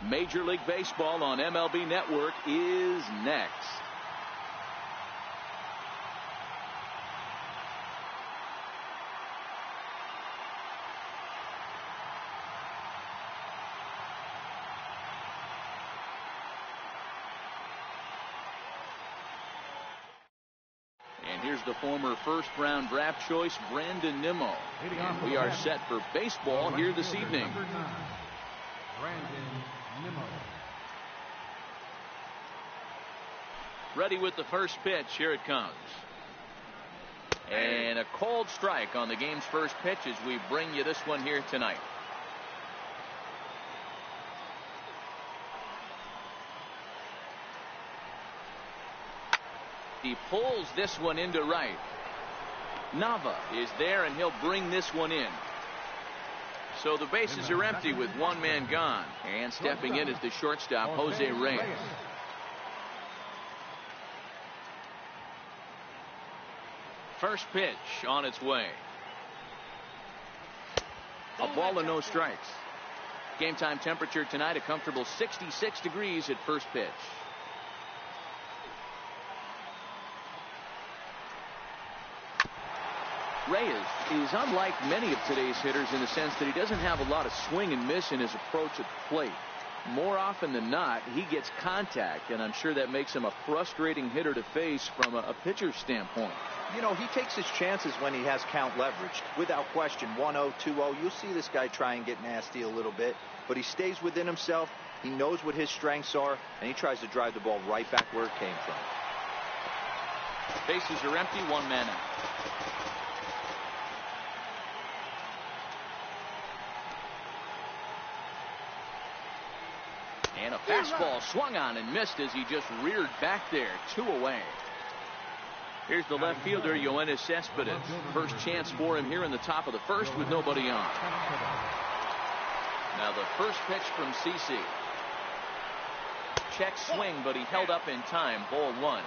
Major League Baseball on MLB Network is next. And here's the former first-round draft choice, Brandon Nimmo. And we are set for baseball here this evening. Ready with the first pitch. Here it comes. And a cold strike on the game's first pitch as we bring you this one here tonight. He pulls this one into right. Nava is there, and he'll bring this one in. So the bases are empty with one man gone. And stepping in is the shortstop, Jose Reyes. First pitch on its way. A ball and no strikes. Game time temperature tonight, a comfortable 66 degrees at first pitch. Reyes is unlike many of today's hitters in the sense that he doesn't have a lot of swing and miss in his approach at the plate. More often than not, he gets contact, and I'm sure that makes him a frustrating hitter to face from a pitcher's standpoint. You know, he takes his chances when he has count leveraged. Without question, 1-0, 2-0, you'll see this guy try and get nasty a little bit, but he stays within himself. He knows what his strengths are, and he tries to drive the ball right back where it came from. Bases are empty, one man out. And a fastball swung on and missed as he just reared back there. 2 away. Here's the left fielder, Yoenis Cespedes. First chance for him here in the top of the first with nobody on. Now the first pitch from CC. Check swing, but he held up in time. Ball 1.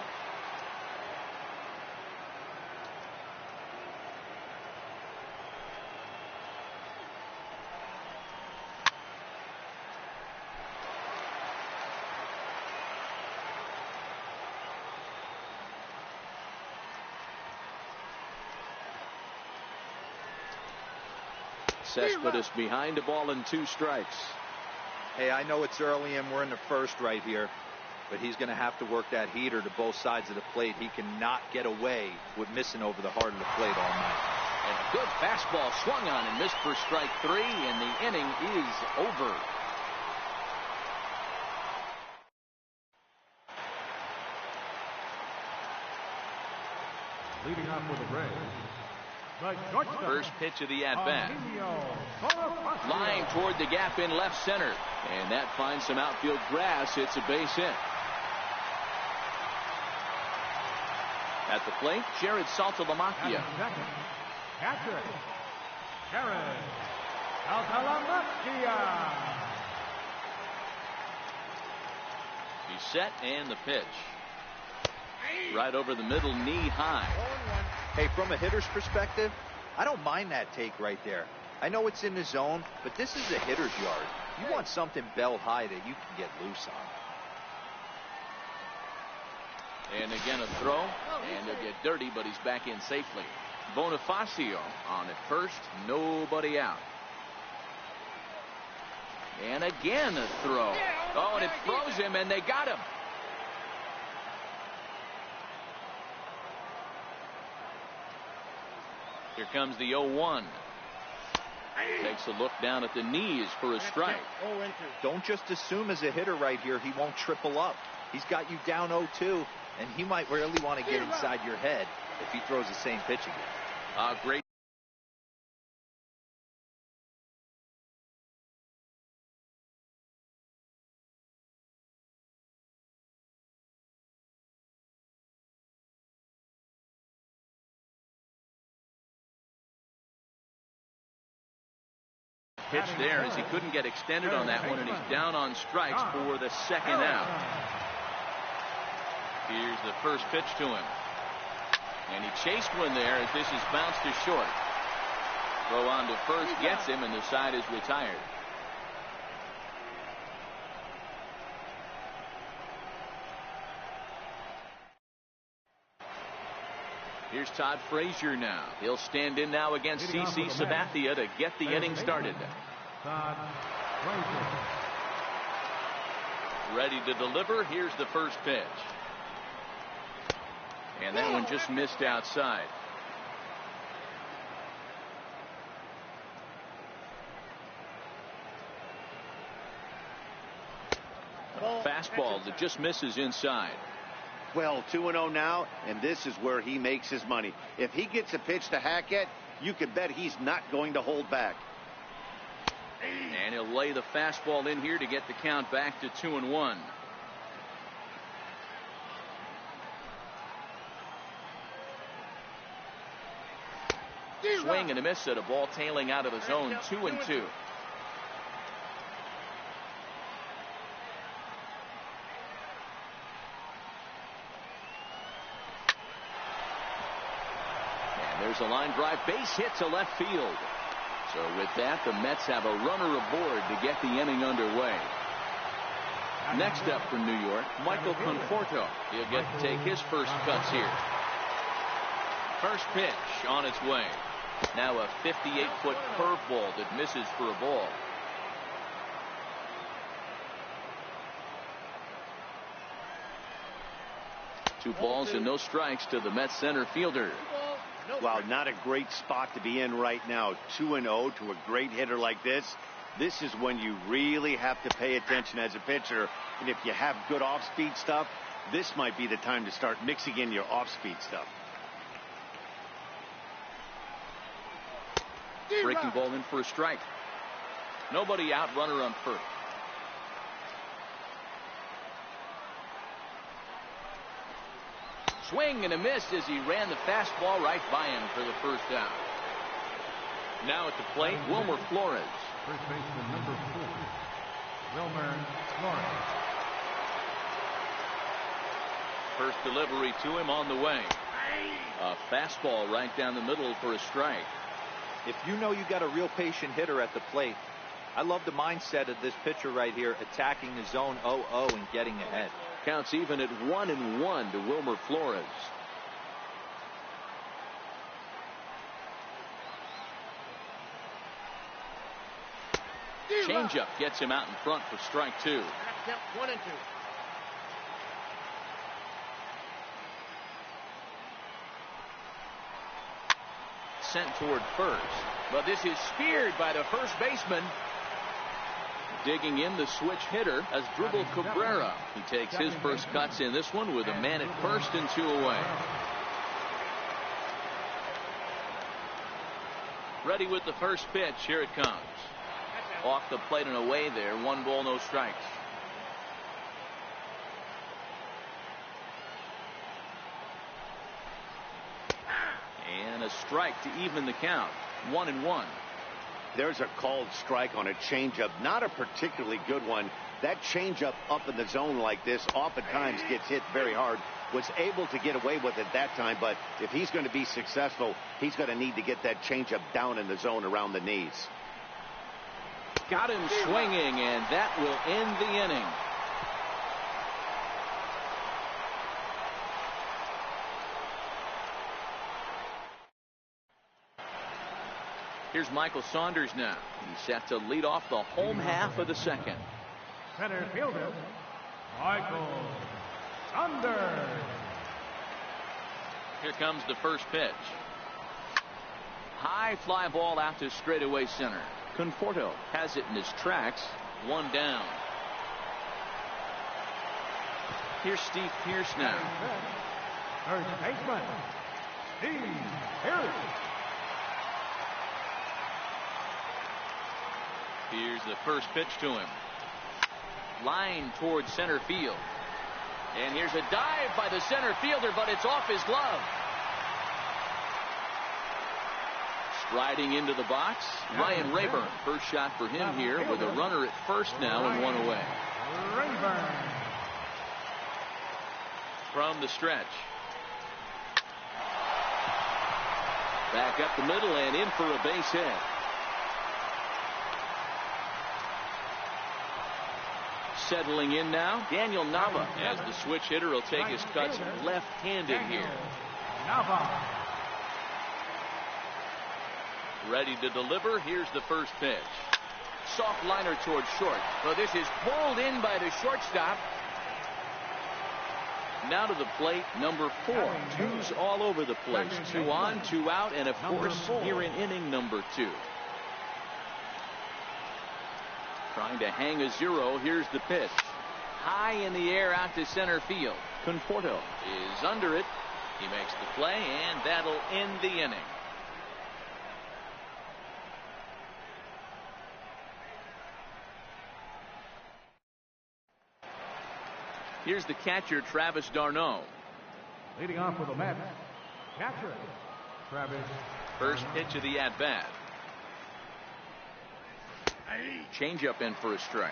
Cespedes behind a ball and 2 strikes. Hey, I know it's early and we're in the first right here, but he's going to have to work that heater to both sides of the plate. He cannot get away with missing over the heart of the plate all night. And a good fastball swung on and missed for strike 3, and the inning is over. Leading off with a break. First pitch of the at-bat. Line toward the gap in left center. And that finds some outfield grass. It's a base hit. At the plate, Jared Saltalamacchia. Catcher, Jared Saltalamacchia. He's set, and the pitch. Right over the middle, knee high. Hey, from a hitter's perspective, I don't mind that take right there. I know it's in the zone, but this is a hitter's yard. You want something bell high that you can get loose on. And again a throw, and he'll get dirty, but he's back in safely. Bonifacio on at first, nobody out. And again a throw. Oh, and it froze him, and they got him. Here comes the 0-1. Takes a look down at the knees for a strike. Don't just assume as a hitter right here he won't triple up. He's got you down 0-2, and he might really want to get inside your head if he throws the same pitch again. Great. Pitch there as he couldn't get extended on that one, and he's down on strikes for the second out. Here's the first pitch to him, and he chased one there as this is bounced to short. Throw on to first gets him, and the side is retired. Here's Todd Frazier now. He'll stand in now against CC Sabathia to get the inning started. Todd Frazier. Ready to deliver. Here's the first pitch. And that one just missed outside. Fastball that just misses inside. Well, 2-0 now, and this is where he makes his money. If he gets a pitch to hack at, you can bet he's not going to hold back. And he'll lay the fastball in here to get the count back to 2-1. Swing and a miss at a ball tailing out of the zone. 2-2. There's a line drive, base hit to left field. So with that, the Mets have a runner aboard to get the inning underway. Next up from New York, Michael Conforto. He'll get to take his first cuts here. First pitch on its way. Now a 58-foot curveball that misses for a ball. Two balls and no strikes to the Mets center fielder. Wow, not a great spot to be in right now. 2-0 to a great hitter like this. This is when you really have to pay attention as a pitcher. And if you have good off-speed stuff, this might be the time to start mixing in your off-speed stuff. Breaking ball in for a strike. Nobody out, runner on first. Swing and a miss as he ran the fastball right by him for the first down. Now at the plate, Wilmer Flores. First baseman number 4, Wilmer Flores. First delivery to him on the way. A fastball right down the middle for a strike. If you know you got a real patient hitter at the plate, I love the mindset of this pitcher right here, attacking the zone 0-0 and getting ahead. Counts even at 1-1 to Wilmer Flores. Changeup gets him out in front for strike 2. 1-2. Sent toward first, but this is speared by the first baseman. Digging in the switch hitter as Dribble Cabrera. He takes his first cuts in this one with a man at first and 2 away. Ready with the first pitch. Here it comes. Off the plate and away there. 1 ball, no strikes. And a strike to even the count. 1-1. There's a called strike on a changeup, not a particularly good one. That changeup up in the zone like this oftentimes gets hit very hard. Was able to get away with it that time, but if he's going to be successful, he's going to need to get that changeup down in the zone around the knees. Got him swinging, and that will end the inning. Here's Michael Saunders now. He's set to lead off the home half of the second. Center fielder, Michael Saunders. Here comes the first pitch. High fly ball out to straightaway center. Conforto has it in his tracks. 1 down. Here's Steve Pearce now. First baseman, Steve Pearce. Here's the first pitch to him. Line towards center field. And here's a dive by the center fielder, but it's off his glove. Striding into the box, Ryan Raburn. First shot for him here with a runner at first now and 1 away. Raburn. From the stretch. Back up the middle and in for a base hit. Settling in now, Daniel Nava, as the switch hitter will take his cuts left-handed here. Nava. Ready to deliver. Here's the first pitch. Soft liner towards short. Well, this is pulled in by the shortstop. Now to the plate, number 4. Twos all over the place. 2 on, 2 out, and of course, here in inning number 2. Trying to hang a 0. Here's the pitch. High in the air out to center field. Conforto is under it. He makes the play, and that'll end the inning. Here's the catcher, Travis d'Arnaud. Leading off with the Mets, catcher, Travis. First pitch of the at-bat. Changeup in for a strike.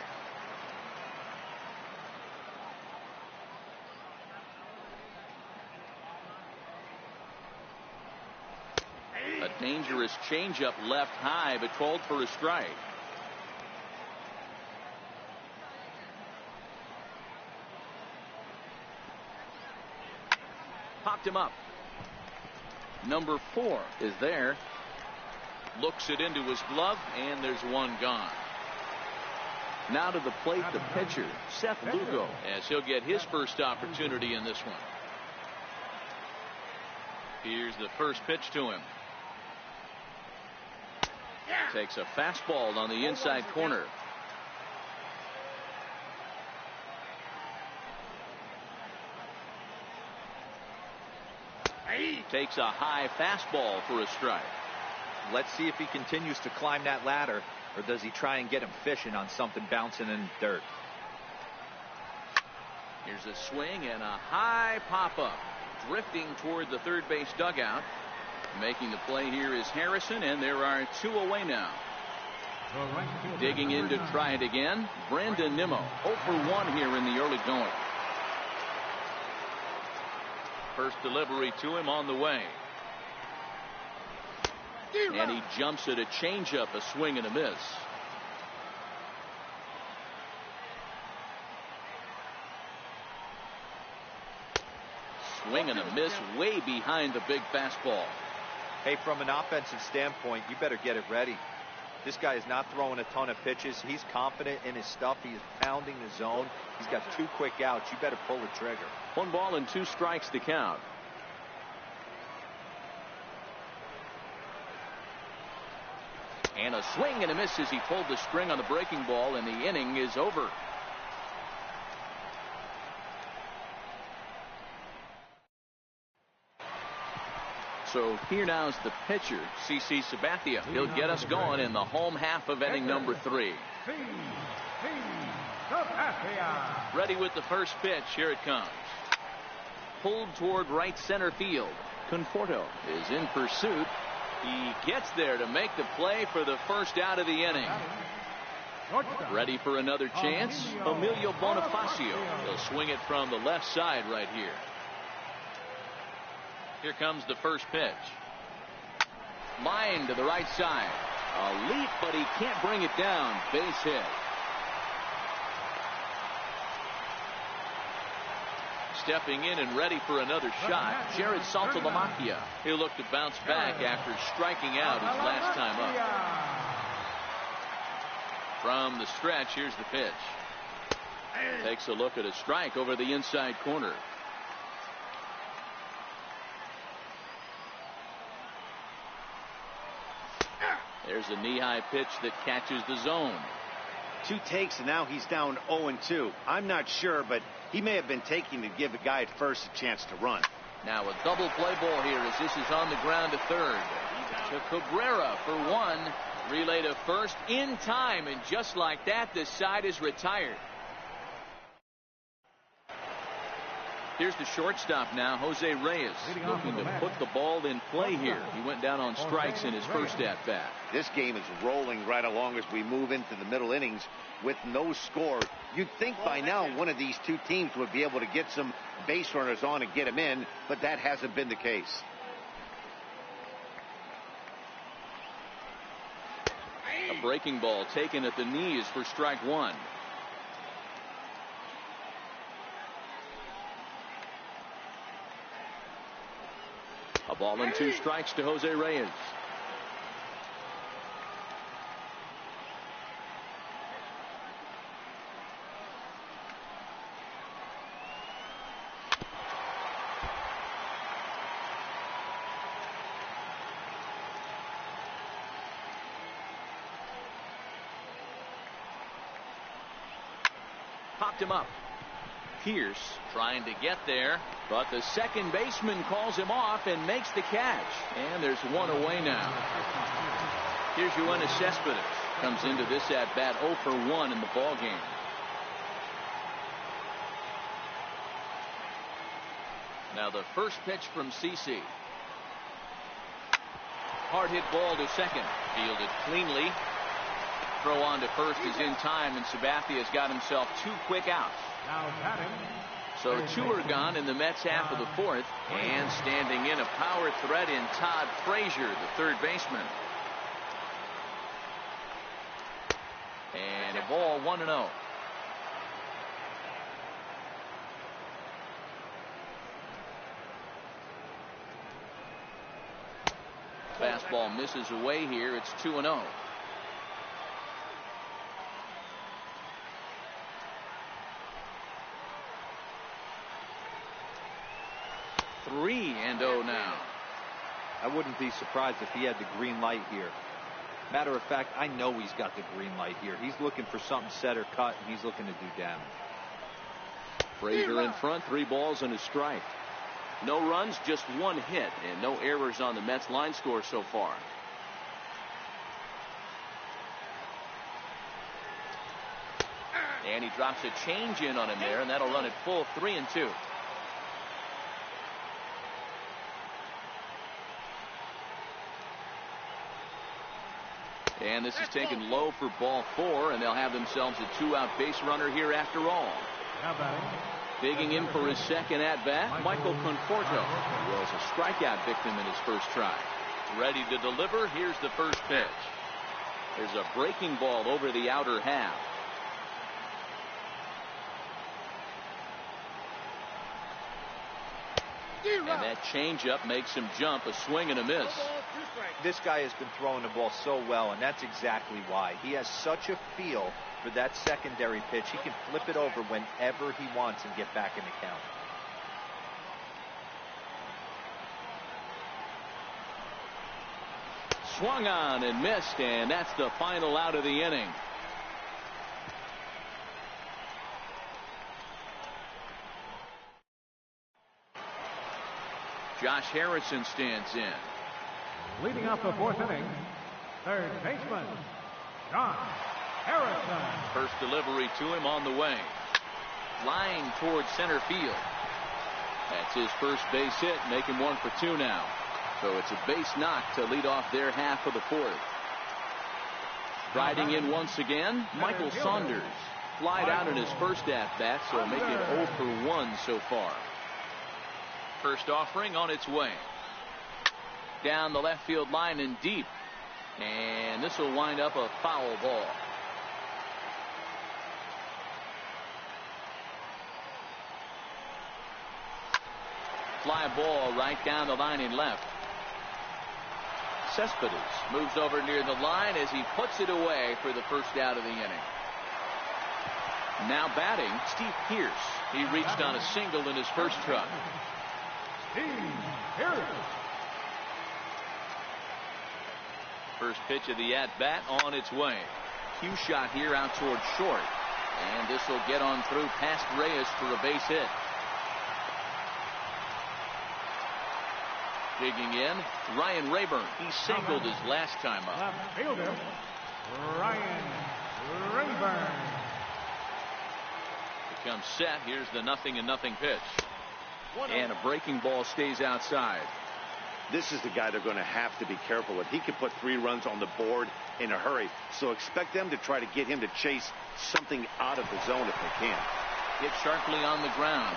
A dangerous changeup left high, but called for a strike. Popped him up. Number 4 is there. Looks it into his glove, and there's one gone. Now to the plate, the pitcher, Seth Lugo, as he'll get his first opportunity in this one. Here's the first pitch to him. Takes a fastball on the inside corner. Takes a high fastball for a strike. Let's see if he continues to climb that ladder, or does he try and get him fishing on something bouncing in the dirt. Here's a swing and a high pop-up. Drifting toward the third base dugout. Making the play here is Harrison, and there are 2 away now. Digging in to try it again, Brandon Nimmo. 0 for 1 here in the early going. First delivery to him on the way. And he jumps at a changeup, a swing and a miss. Swing and a miss way behind the big fastball. Hey, from an offensive standpoint, you better get it ready. This guy is not throwing a ton of pitches. He's confident in his stuff. He is pounding the zone. He's got 2 quick outs. You better pull the trigger. 1 ball and 2 strikes to count. And a swing and a miss as he pulled the string on the breaking ball, and the inning is over. So here now is the pitcher, CC Sabathia. He'll get us going in the home half of inning number 3. Ready with the first pitch. Here it comes. Pulled toward right center field. Conforto is in pursuit. He gets there to make the play for the first out of the inning. Ready for another chance? Emilio Bonifacio. He'll swing it from the left side right here. Here comes the first pitch. Line to the right side. A leap, but he can't bring it down. Base hit. Stepping in and ready for another shot, Jared Saltalamacchia. He'll look to bounce back after striking out his last time up. From the stretch, here's the pitch. Takes a look at a strike over the inside corner. There's a knee-high pitch that catches the zone. 2 takes, and now he's down 0-2. I'm not sure, but he may have been taking to give the guy at first a chance to run. Now a double play ball here as this is on the ground to third. To Cabrera for 1. Relay to first in time, and just like that, the side is retired. Here's the shortstop now, Jose Reyes, looking to put the ball in play here. He went down on strikes in his first at-bat. This game is rolling right along as we move into the middle innings with no score. You'd think by now one of these 2 teams would be able to get some base runners on and get them in, but that hasn't been the case. A breaking ball taken at the knees for strike 1. A ball and 2 strikes to Jose Reyes. Popped him up. Pearce trying to get there, but the second baseman calls him off and makes the catch. And there's one away now. Here's Yoenis Cespedes. Comes into this at bat 0 for 1 in the ball game. Now the first pitch from CC. Hard hit ball to second. Fielded cleanly. Throw on to first is in time, and Sabathia's got himself 2 quick outs. Now batting. So 2 are gone in the Mets half of the 4th. And standing in a power threat in Todd Frazier, the third baseman. And a ball 1-0. Fastball misses away here. It's 2-0. Three and 0 now. I wouldn't be surprised if he had the green light here. Matter of fact, I know he's got the green light here. He's looking for something set or cut, and he's looking to do damage. Frazier in front, 3 balls and a strike. No runs, just 1 hit, and no errors on the Mets line score so far. And he drops a change in on him there, and that'll run it full 3-2. And this is taken low for ball 4, and they'll have themselves a 2-out base runner here after all. Digging in for his second at bat, Michael Conforto, who was a strikeout victim in his first try. Ready to deliver. Here's the first pitch. There's a breaking ball over the outer half. And that changeup makes him jump. A swing and a miss. This guy has been throwing the ball so well, and that's exactly why. He has such a feel for that secondary pitch. He can flip it over whenever he wants and get back in the count. Swung on and missed, and that's the final out of the inning. Josh Harrison stands in. Leading off the 4th inning, third baseman, Josh Harrison. First delivery to him on the way. Flying towards center field. That's his first base hit, making 1 for 2 now. So it's a base knock to lead off their half of the 4th. Riding in once again, Michael Saunders. Flied out in his first at bat, so making 0 for 1 so far. First offering on its way. Down the left field line and deep. And this will wind up a foul ball. Fly ball right down the line in left. Cespedes moves over near the line as he puts it away for the first out of the inning. Now batting, Steve Pearce. He reached on a single in his first try. First pitch of the at-bat on its way. Cue shot here out towards short. And this will get on through past Reyes for a base hit. Digging in, Ryan Raburn. He singled his last time up. Left fielder, Ryan Raburn. Becomes set. Here's the 0-0 pitch. And a breaking ball stays outside. This is the guy they're going to have to be careful with. He can put 3 runs on the board in a hurry. So expect them to try to get him to chase something out of the zone if they can. Hit sharply on the ground.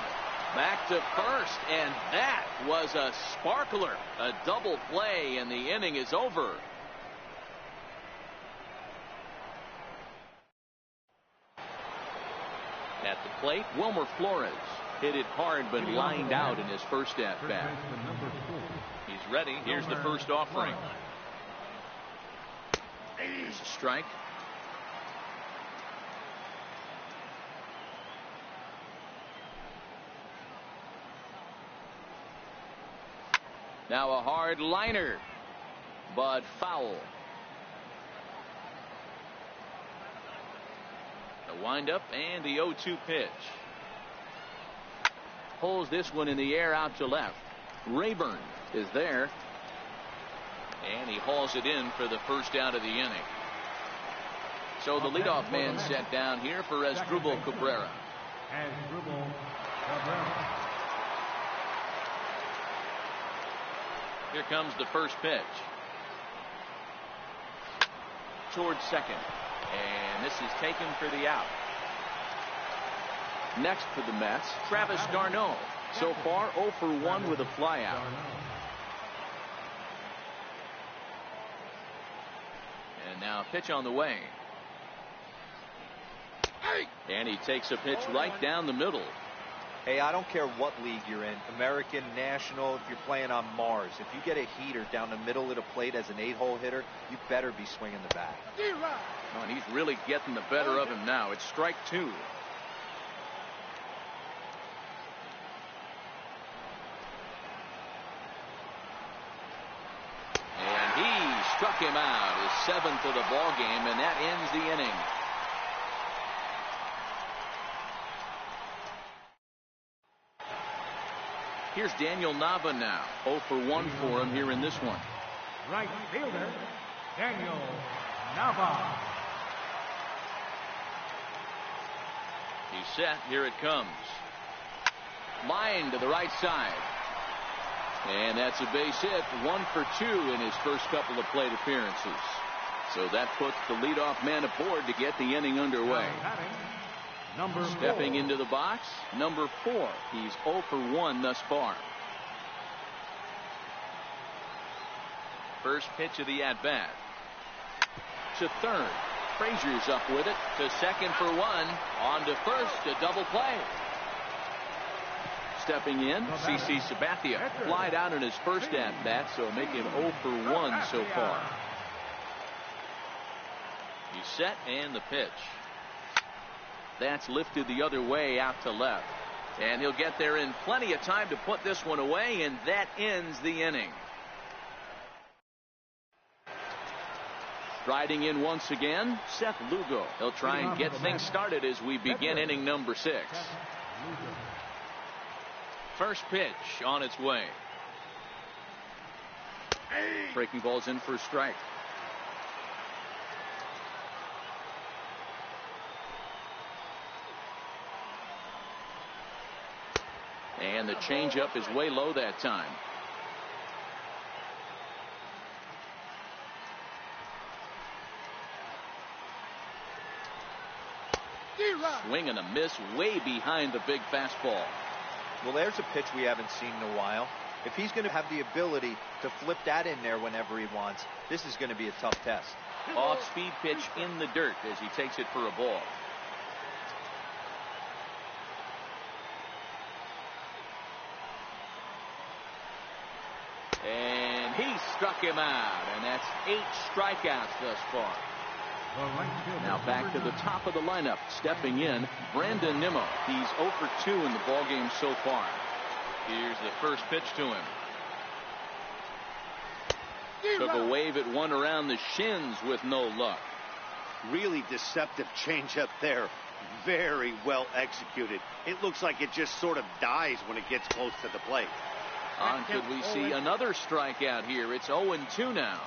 Back to first, and that was a sparkler. A double play, and the inning is over. At the plate, Wilmer Flores. Hit it hard, but lined out in his first at-bat. He's ready. Here's the first offering. There's a strike. Now a hard liner, but foul. The windup and the 0-2 pitch. Pulls this one in the air out to left. Raburn is there. And he hauls it in for the first out of the inning. So the leadoff man set down here for Asdrubal Cabrera. Here comes the first pitch. Towards second. And this is taken for the out. Next for the Mets, Travis d'Arnaud. So far 0 for 1 with a flyout. And now a pitch on the way. And he takes a pitch right down the middle. Hey, I don't care what league you're in, American, National, if you're playing on Mars. If you get a heater down the middle of the plate as an 8-hole hitter, you better be swinging the bat. Oh, and he's really getting the better of him now. It's strike 2. And he struck him out, his 7th of the ball game, and that ends the inning. Here's Daniel Nava now. 0 for 1 for him here in this one. Right fielder, Daniel Nava. He's set. Here it comes. Line to the right side. And that's a base hit. 1 for 2 in his first couple of plate appearances. So that puts the leadoff man aboard to get the inning underway. Stepping into the box, number 4. He's 0 for 1 thus far. First pitch of the at-bat. To third. Frazier's up with it. To second for 1. On to first. A double play. Stepping in, CC Sabathia. Flied out in his first at-bat, so making him 0 for 1 so far. He's set, and the pitch. That's lifted the other way out to left. And he'll get there in plenty of time to put this one away, and that ends the inning. Striding in once again, Seth Lugo. He'll try and get things started as we begin inning number 6. First pitch on its way. Breaking ball's in for a strike. And the changeup is way low that time. Swing and a miss way behind the big fastball. Well, there's a pitch we haven't seen in a while. If he's going to have the ability to flip that in there whenever he wants, this is going to be a tough test. Off-speed pitch in the dirt as he takes it for a ball. And he struck him out, and that's 8 strikeouts thus far. Now back to the top of the lineup. Stepping in, Brandon Nimmo. He's 0 for 2 in the ballgame so far. Here's the first pitch to him. Took a wave at one around the shins with no luck. Really deceptive changeup there. Very well executed. It looks like it just sort of dies when it gets close to the plate. Could we see another strikeout here? It's 0-2 now.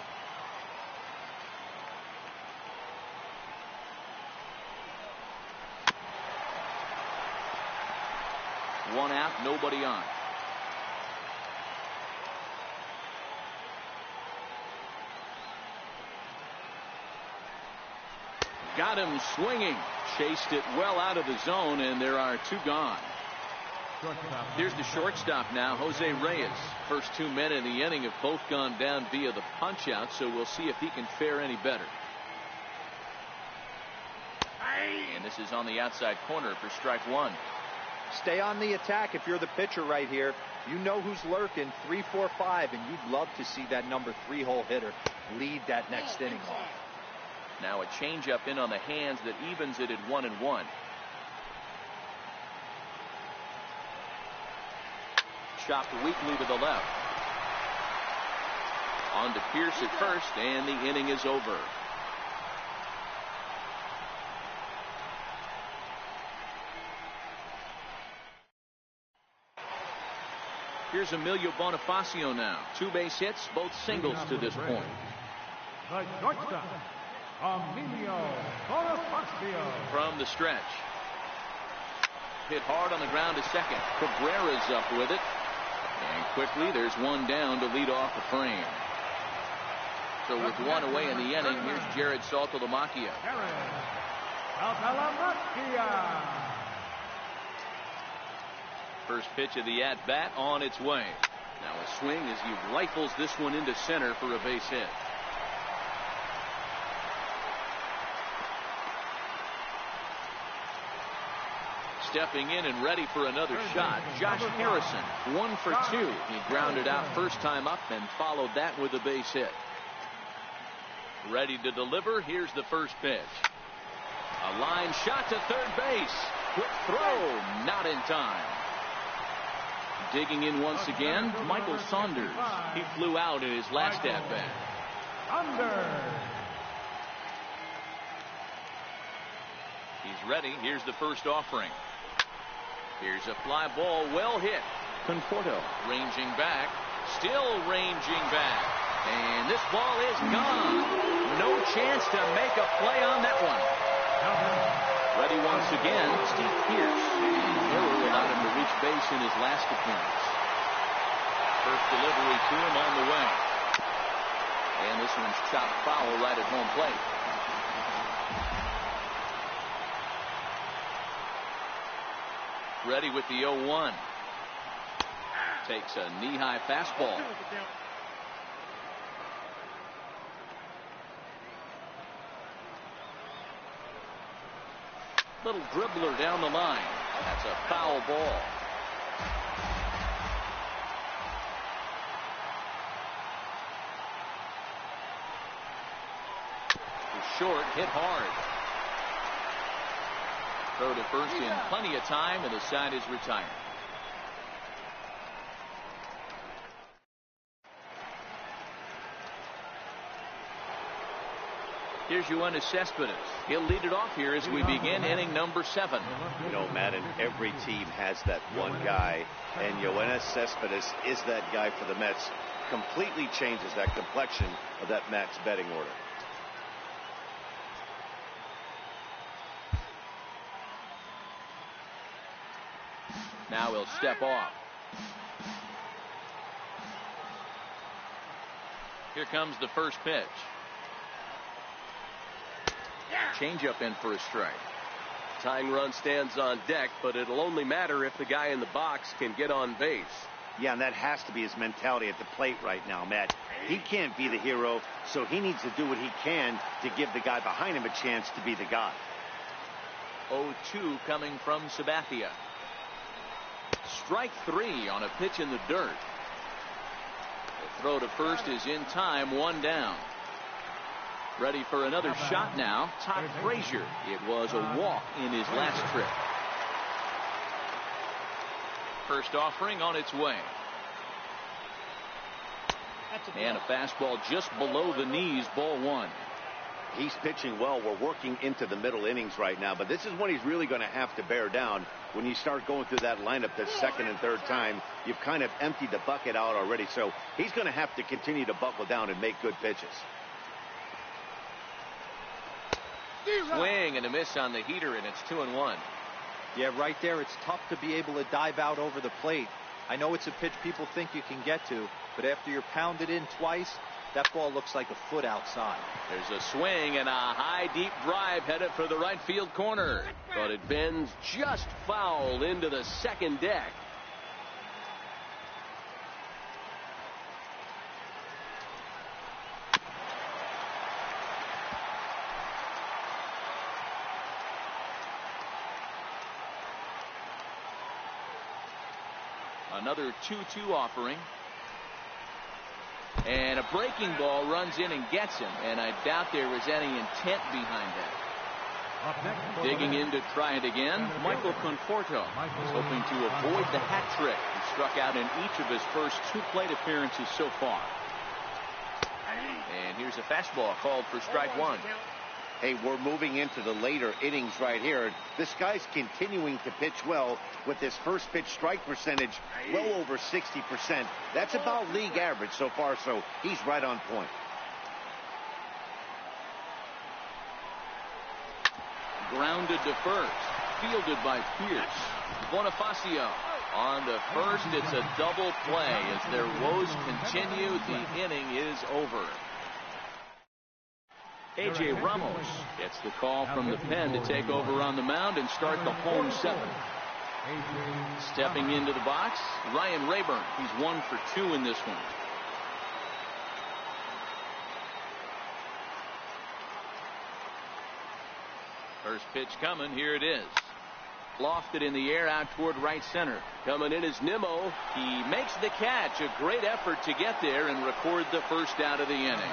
One out, nobody on. Got him swinging. Chased it well out of the zone, and there are 2 gone. Here's the shortstop now, Jose Reyes. First 2 men in the inning have both gone down via the punch-out, so we'll see if he can fare any better. And this is on the outside corner for strike 1. Stay on the attack if you're the pitcher right here. You know who's lurking, 3, 4, 5, and you'd love to see that number 3-hole hitter lead that next inning off. Now a changeup in on the hands that evens it at 1-1. Chopped weakly to the left. On to Pearce at first, and the inning is over. Here's Emilio Bonifacio now. 2 base hits, both singles to this point. The shortstop, Emilio Bonifacio. From the stretch. Hit hard on the ground to second. Cabrera's up with it. And quickly there's one down to lead off the frame. So with one away in the inning, here's Jared Saltalamacchia. Saltalamacchia. First pitch of the at-bat on its way. Now a swing as he rifles this one into center for a base hit. Stepping in and ready for another shot, Josh Harrison, 1 for 2. He grounded out first time up and followed that with a base hit. Ready to deliver. Here's the first pitch. A line shot to third base. Quick throw, not in time. Digging in once again, Michael Saunders. He flew out in his last at-bat. He's ready. Here's the first offering. Here's a fly ball, well hit. Conforto ranging back, still ranging back. And this ball is gone. No chance to make a play on that one. Ready once again, Steve Pearce. Error allowed him to reach base in his last appearance. First delivery to him on the way. And this one's chopped foul right at home plate. Ready with the 0-1. Takes a knee-high fastball. Little dribbler down the line. That's a foul ball. Short, hit hard. Throw to first in plenty of time, and the side is retired. Here's Yoenis Cespedes. He'll lead it off here as we begin inning number 7. You know, Madden, every team has that one guy, and Yoenis Cespedes is that guy for the Mets. Completely changes that complexion of that Mets betting order. Now he'll step off. Here comes the first pitch. Changeup in for a strike. Tying run stands on deck, but it'll only matter if the guy in the box can get on base. Yeah, and that has to be his mentality at the plate right now, Matt. He can't be the hero, so he needs to do what he can to give the guy behind him a chance to be the guy. 0-2 coming from Sabathia. Strike 3 on a pitch in the dirt. The throw to first is in time, 1 down. Ready for another shot now, Todd Frazier. It was a walk in his last trip. First offering on its way. And a fastball just below the knees, ball 1. He's pitching well. We're working into the middle innings right now, but this is when he's really going to have to bear down. When you start going through that lineup the second and third time, you've kind of emptied the bucket out already, so he's going to have to continue to buckle down and make good pitches. Swing and a miss on the heater, and it's 2-1. Yeah, right there, it's tough to be able to dive out over the plate. I know it's a pitch people think you can get to, but after you're pounded in twice, that ball looks like a foot outside. There's a swing and a high deep drive headed for the right field corner, but it bends just foul into the second deck. Another 2-2 offering. And a breaking ball runs in and gets him, and I doubt there was any intent behind that. Digging in to try it again, Michael Conforto is hoping to avoid the hat trick. He struck out in each of his first 2 plate appearances so far. And here's a fastball called for strike 1. Hey, we're moving into the later innings right here. This guy's continuing to pitch well with his first pitch strike percentage well over 60%. That's about league average so far, so he's right on point. Grounded to first. Fielded by Pearce. Bonifacio on to first. It's a double play as their woes continue. The inning is over. A.J. Ramos gets the call from the pen to take over on the mound and start the home seventh. Stepping into the box, Ryan Raburn. He's 1 for 2 in this one. First pitch coming. Here it is. Lofted in the air out toward right center. Coming in is Nimmo. He makes the catch. A great effort to get there and record the first out of the inning.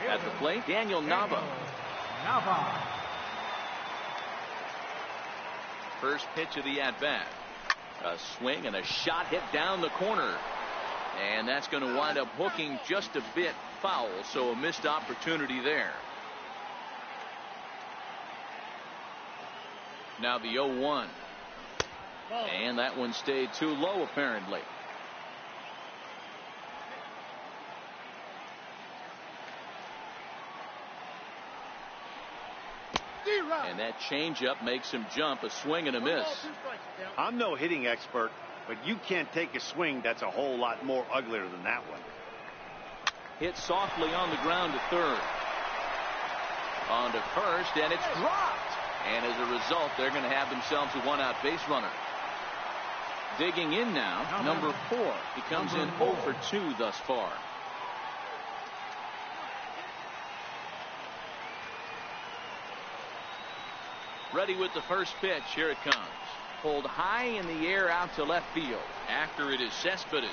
At the plate, Daniel Nava. First pitch of the at-bat. A swing and a shot hit down the corner. And that's going to wind up hooking just a bit foul, so a missed opportunity there. Now the 0-1. And that one stayed too low apparently. And that changeup makes him jump. A swing and a miss. I'm no hitting expert, but you can't take a swing that's a whole lot more uglier than that one. Hit softly on the ground to third. On to first, and it's dropped. And as a result, they're going to have themselves a one-out base runner. Digging in now, number 4. He comes in 0 for 2 thus far. Ready with the first pitch. Here it comes. Pulled high in the air out to left field. After it is Cespedes.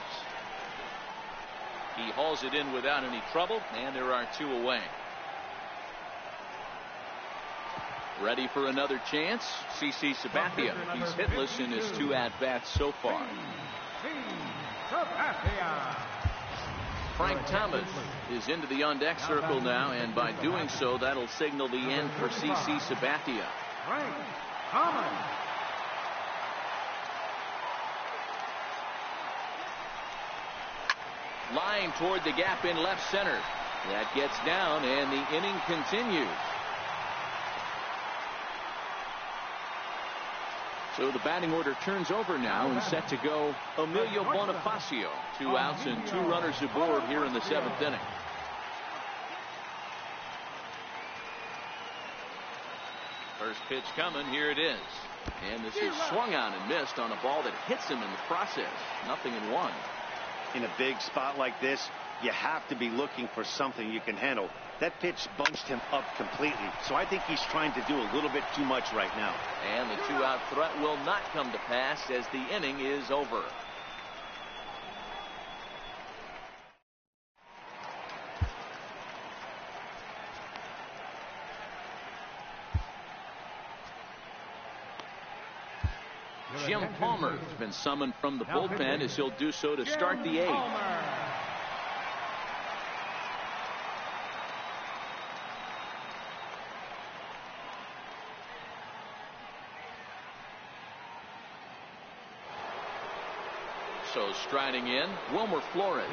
He hauls it in without any trouble, and there are 2 away. Ready for another chance. CC Sabathia. He's hitless in his 2 at-bats so far. Frank Thomas is into the on-deck circle now, and by doing so, that'll signal the end for CC Sabathia. Frank Thomas. Line toward the gap in left center. That gets down, and the inning continues. So the batting order turns over now, and set to go Emilio Bonifacio. 2 outs and 2 runners aboard here in the 7th inning. First pitch coming. Here it is. And this is swung on and missed on a ball that hits him in the process. 0-1. In a big spot like this, you have to be looking for something you can handle. That pitch bunched him up completely, so I think he's trying to do a little bit too much right now. And the 2-out threat will not come to pass as the inning is over. Jim Palmer has been summoned from the bullpen as he'll do so to start the 8th. So striding in, Wilmer Flores.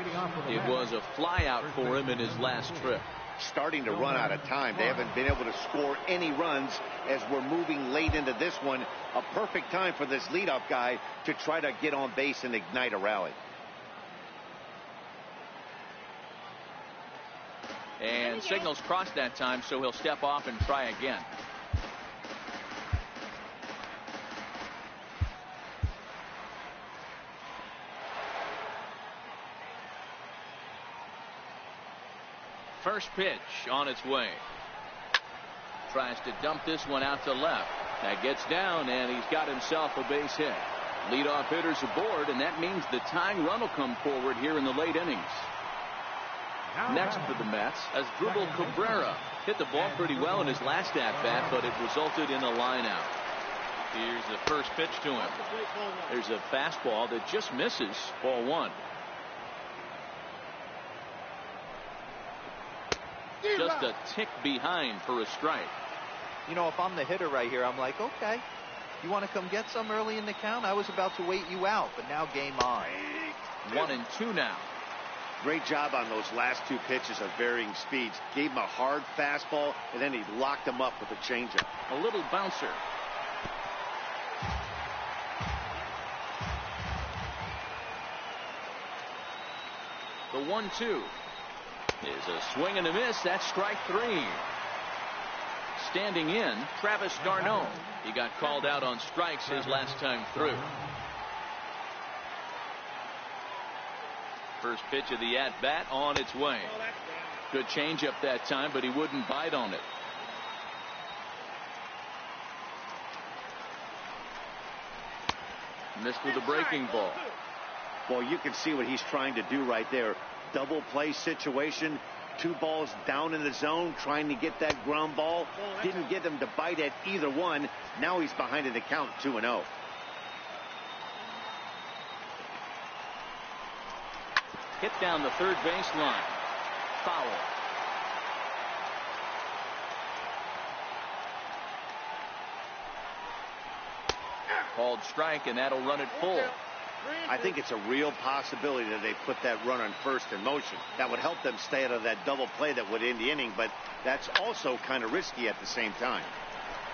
It was a flyout for him in his last trip. Starting to run out of time. They haven't been able to score any runs as we're moving late into this one. A perfect time for this leadoff guy to try to get on base and ignite a rally. And signals crossed that time, so he'll step off and try again. First pitch on its way. Tries to dump this one out to left. That gets down, and he's got himself a base hit. Leadoff hitters aboard, and that means the tying run will come forward here in the late innings. Next for the Mets, Asdrubal Cabrera hit the ball pretty well in his last at-bat, but it resulted in a line-out. Here's the first pitch to him. There's a fastball that just misses. Ball 1. Just a tick behind for a strike. You know, if I'm the hitter right here, I'm like, okay, you want to come get some early in the count? I was about to wait you out, but now game on. 1-2 now. Great job on those last two pitches of varying speeds. Gave him a hard fastball, and then he locked him up with a changeup. A little bouncer. The 1-2 is a swing and a miss. That's strike 3. Standing in, Travis d'Arnaud. He got called out on strikes his last time through. First pitch of the at-bat on its way. Good changeup that time, but he wouldn't bite on it. Missed with a breaking ball. Well, you can see what he's trying to do right there. Double play situation. 2 balls down in the zone, trying to get that ground ball. Didn't get him to bite at either one. Now he's behind in the count, 2-0. Hit down the third baseline. Foul. Called strike, and that'll run it full. I think it's a real possibility that they put that run on first in motion. That would help them stay out of that double play that would end the inning, but that's also kind of risky at the same time.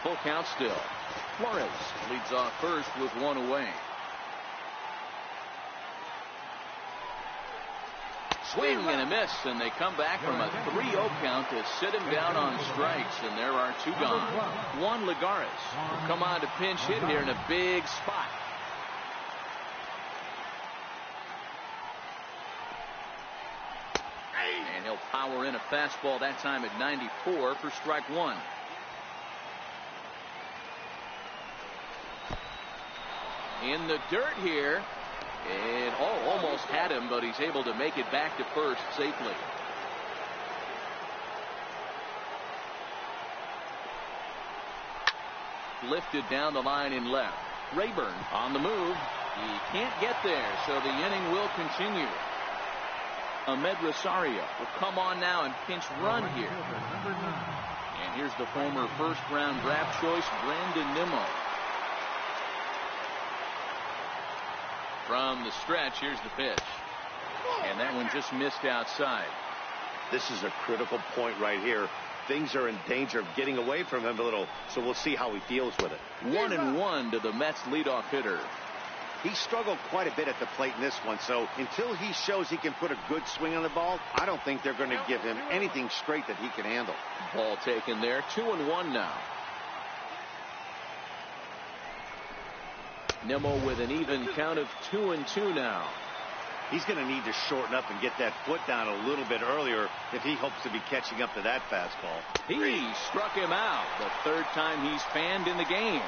Full count still. Flores leads off first with 1 away. Swing and a miss, and they come back from a 3-0 count to sit him down on strikes, and there are 2 gone. Juan Lagares will come on to pinch hit here in a big spot. And he'll power in a fastball that time at 94 for strike 1. In the dirt here. And almost had him, but he's able to make it back to first safely. Lifted down the line in left. Raburn on the move. He can't get there, so the inning will continue. Ahmed Rosario will come on now and pinch run here. And here's the former first-round draft choice, Brandon Nimmo. From the stretch, here's the pitch. And that one just missed outside. This is a critical point right here. Things are in danger of getting away from him a little, so we'll see how he deals with it. 1-1 to the Mets leadoff hitter. He struggled quite a bit at the plate in this one, so until he shows he can put a good swing on the ball, I don't think they're going to give him anything straight that he can handle. Ball taken there. 2-1 now. Nimmo with an even count of 2-2 now. He's going to need to shorten up and get that foot down a little bit earlier if he hopes to be catching up to that fastball. He struck him out. The 3rd time he's fanned in the game.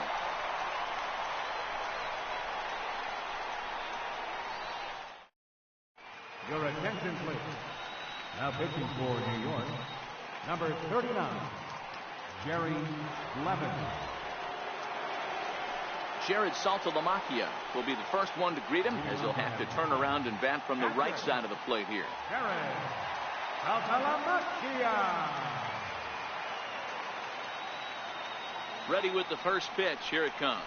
Your attention, please. Now pitching for New York, number 39, Jerry Levin. Jared Saltalamacchia will be the first one to greet him, as he'll have to turn around and bat from the right side of the plate here. Jared Saltalamacchia. Ready with the first pitch. Here it comes.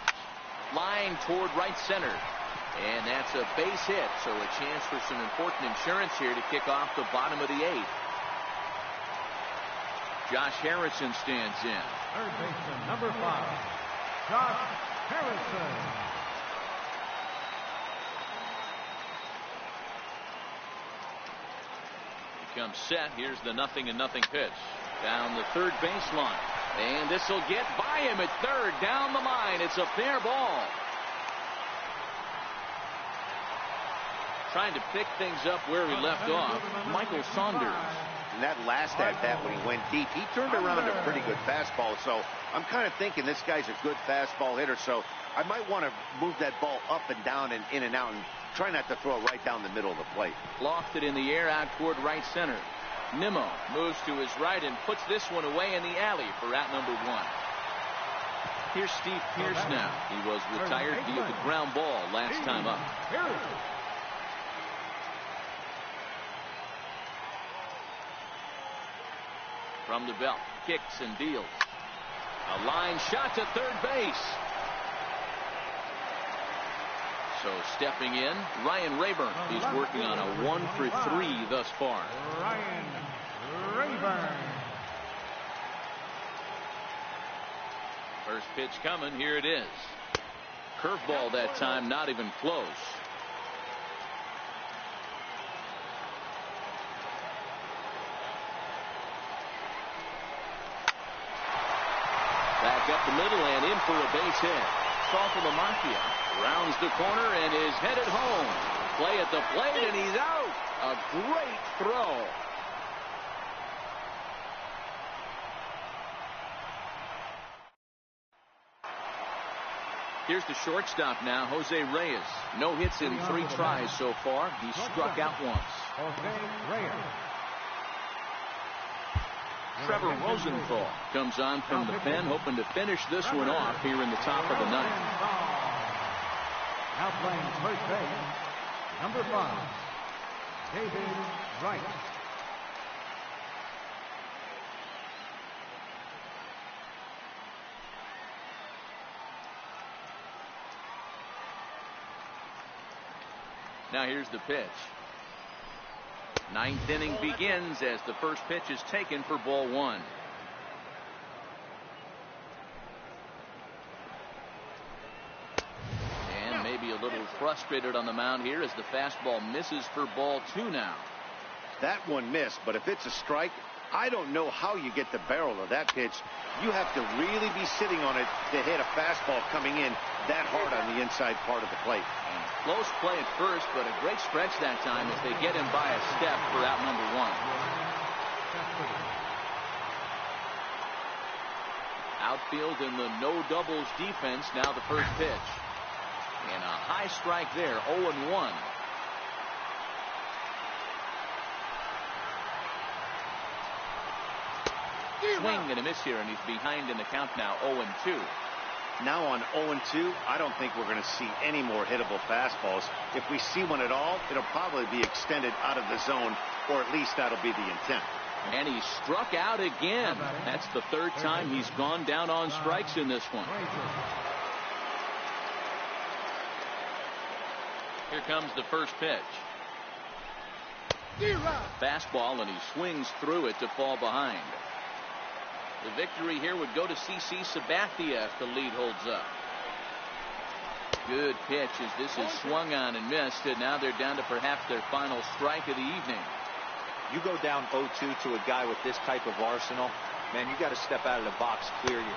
Line toward right center. And that's a base hit, so a chance for some important insurance here to kick off the bottom of the 8th. Josh Harrison stands in. Third baseman, number 5, Josh Harrison. He comes set. Here's the 0-0 pitch. Down the third baseline. And this will get by him at third. Down the line. It's a fair ball. Trying to pick things up where he left off, Michael Saunders. In that last at-bat when he went deep, he turned around a pretty good fastball. So I'm kind of thinking this guy's a good fastball hitter. So I might want to move that ball up and down and in and out and try not to throw it right down the middle of the plate. Lofted in the air out toward right center. Nimmo moves to his right and puts this one away in the alley for out number 1. Here's Steve Pearce now. He was retired via the ground ball last time up. From the belt, kicks and deals. A line shot to third base. So stepping in, Ryan Raburn. He's working on a 1-for-3 thus far. Ryan Raburn. First pitch coming. Here it is. Curveball that time, not even close. Back up the middle and in for a base hit. Saltalamacchia rounds the corner and is headed home. Play at the plate and he's out. A great throw. Here's the shortstop now, Jose Reyes. No hits in 3 tries so far. He struck out once. Jose Reyes. Trevor Rosenthal comes on from the pen, hoping to finish this one off here in the top of the ninth. Now playing first base, number 5, David Wright. Now here's the pitch. 9th inning begins as the first pitch is taken for ball 1. And maybe a little frustrated on the mound here as the fastball misses for ball 2 now. That one missed, but if it's a strike, I don't know how you get the barrel of that pitch. You have to really be sitting on it to hit a fastball coming in that hard on the inside part of the plate. And close play at first, but a great stretch that time as they get him by a step for out number 1. Outfield in the no doubles defense. Now the first pitch. And a high strike there, 0-1. Swing and a miss here, and he's behind in the count now, 0-2. Now on 0-2, I don't think we're going to see any more hittable fastballs. If we see one at all, it'll probably be extended out of the zone, or at least that'll be the intent. And he struck out again. That's the 3rd time he's gone down on strikes in this one. Here comes the first pitch. Fastball, and he swings through it to fall behind. The victory here would go to CC Sabathia if the lead holds up. Good pitch as this is swung on and missed, and now they're down to perhaps their final strike of the evening. You go down 0-2 to a guy with this type of arsenal, man, you got to step out of the box, clear you.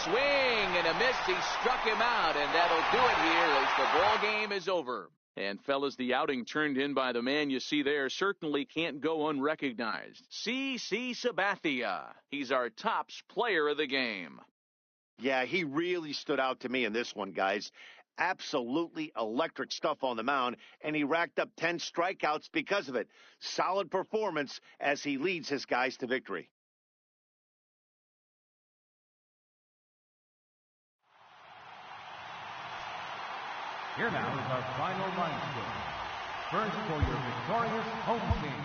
Swing and a miss. He struck him out, and that'll do it here as the ball game is over. And fellas, the outing turned in by the man you see there certainly can't go unrecognized. CC Sabathia. He's our tops player of the game. Yeah, he really stood out to me in this one, guys. Absolutely electric stuff on the mound, and he racked up 10 strikeouts because of it. Solid performance as he leads his guys to victory. Here now is our final line score. First for your victorious home team.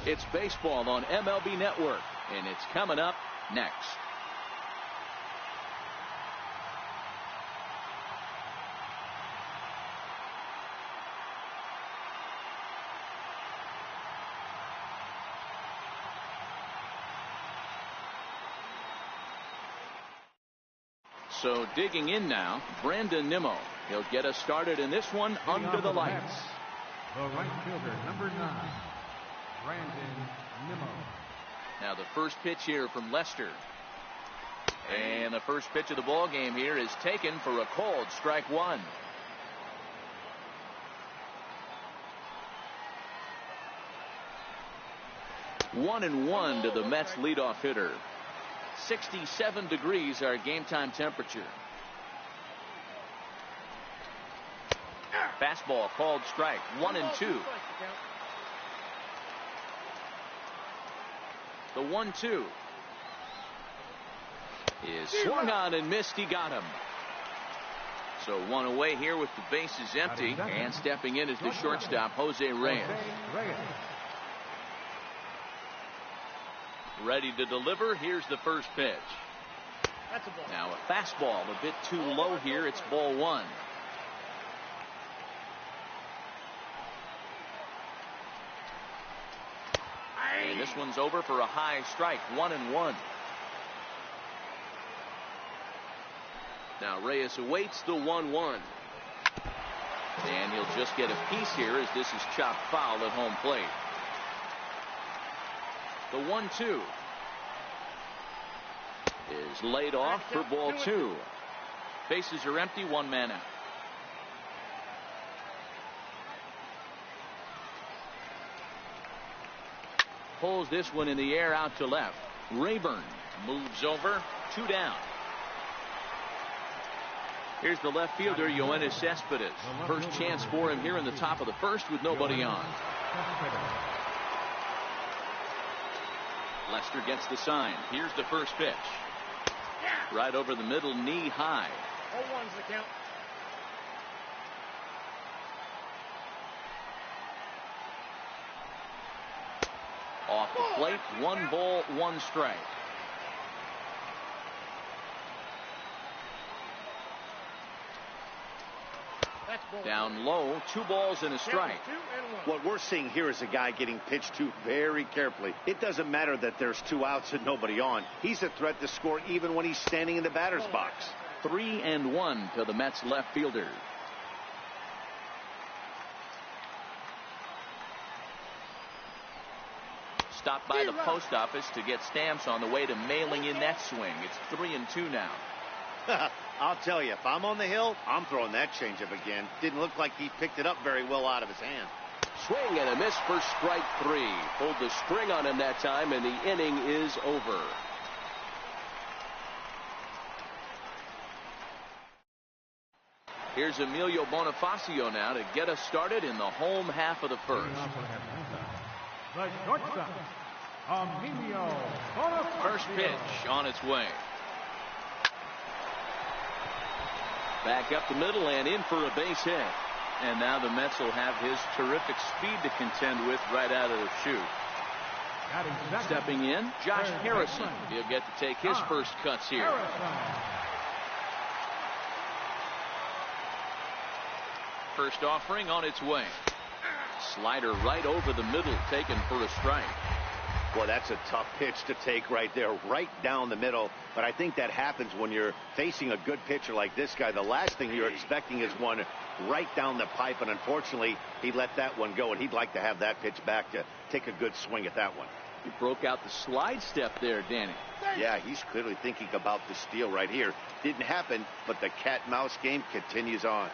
It's baseball on MLB Network, and it's coming up next. So digging in now, Brandon Nimmo. He'll get us started in this one under the lights. The right fielder, number 9, Brandon Nimmo. Now the first pitch here from Lester. And the first pitch of the ball game here is taken for a called strike one. One and one to the Mets leadoff hitter. 67 degrees our game time temperature. Fastball called strike. 1-2. The 1-2 is swung on and missed. He got him. So one away here with the bases empty, and stepping in is the shortstop, Jose Reyes. Ready to deliver. Here's the first pitch. Now a fastball a bit too low here. It's ball one. And this one's over for a high strike. 1-1. Now Reyes awaits the 1-1. And he'll just get a piece here as this is chopped foul at home plate. The 1-2 is laid off for ball two. Bases are empty, one man out. Pulls this one in the air out to left. Raburn moves over, 2 down. Here's the left fielder, Yoenis Cespedes. First chance for him here in the top of the first with nobody on. Lester gets the sign. Here's the first pitch. Right over the middle, knee high. 0-1's the count. Off the plate, 1 ball, 1 strike. Down low, 2 balls and a strike. What we're seeing here is a guy getting pitched to very carefully. It doesn't matter that there's 2 outs and nobody on. He's a threat to score even when he's standing in the batter's box. 3-1 to the Mets left fielder. Stopped by the post office to get stamps on the way to mailing in that swing. It's 3-2 now. I'll tell you, if I'm on the hill, I'm throwing that changeup again. Didn't look like he picked it up very well out of his hand. Swing and a miss for strike 3. Pulled the string on him that time, and the inning is over. Here's Emilio Bonifacio now to get us started in the home half of the first. The shortstop, Emilio Bonifacio. First pitch on its way. Back up the middle and in for a base hit. And now the Mets will have his terrific speed to contend with right out of the chute. Stepping in, Josh Harrison. He'll get to take his first cuts here. First offering on its way. Slider right over the middle, taken for a strike. Well, that's a tough pitch to take right there, right down the middle. But I think that happens when you're facing a good pitcher like this guy. The last thing you're expecting is one right down the pipe, and unfortunately, he let that one go, and he'd like to have that pitch back to take a good swing at that one. He broke out the slide step there, Danny. Yeah, he's clearly thinking about the steal right here. Didn't happen, but the cat-mouse game continues on.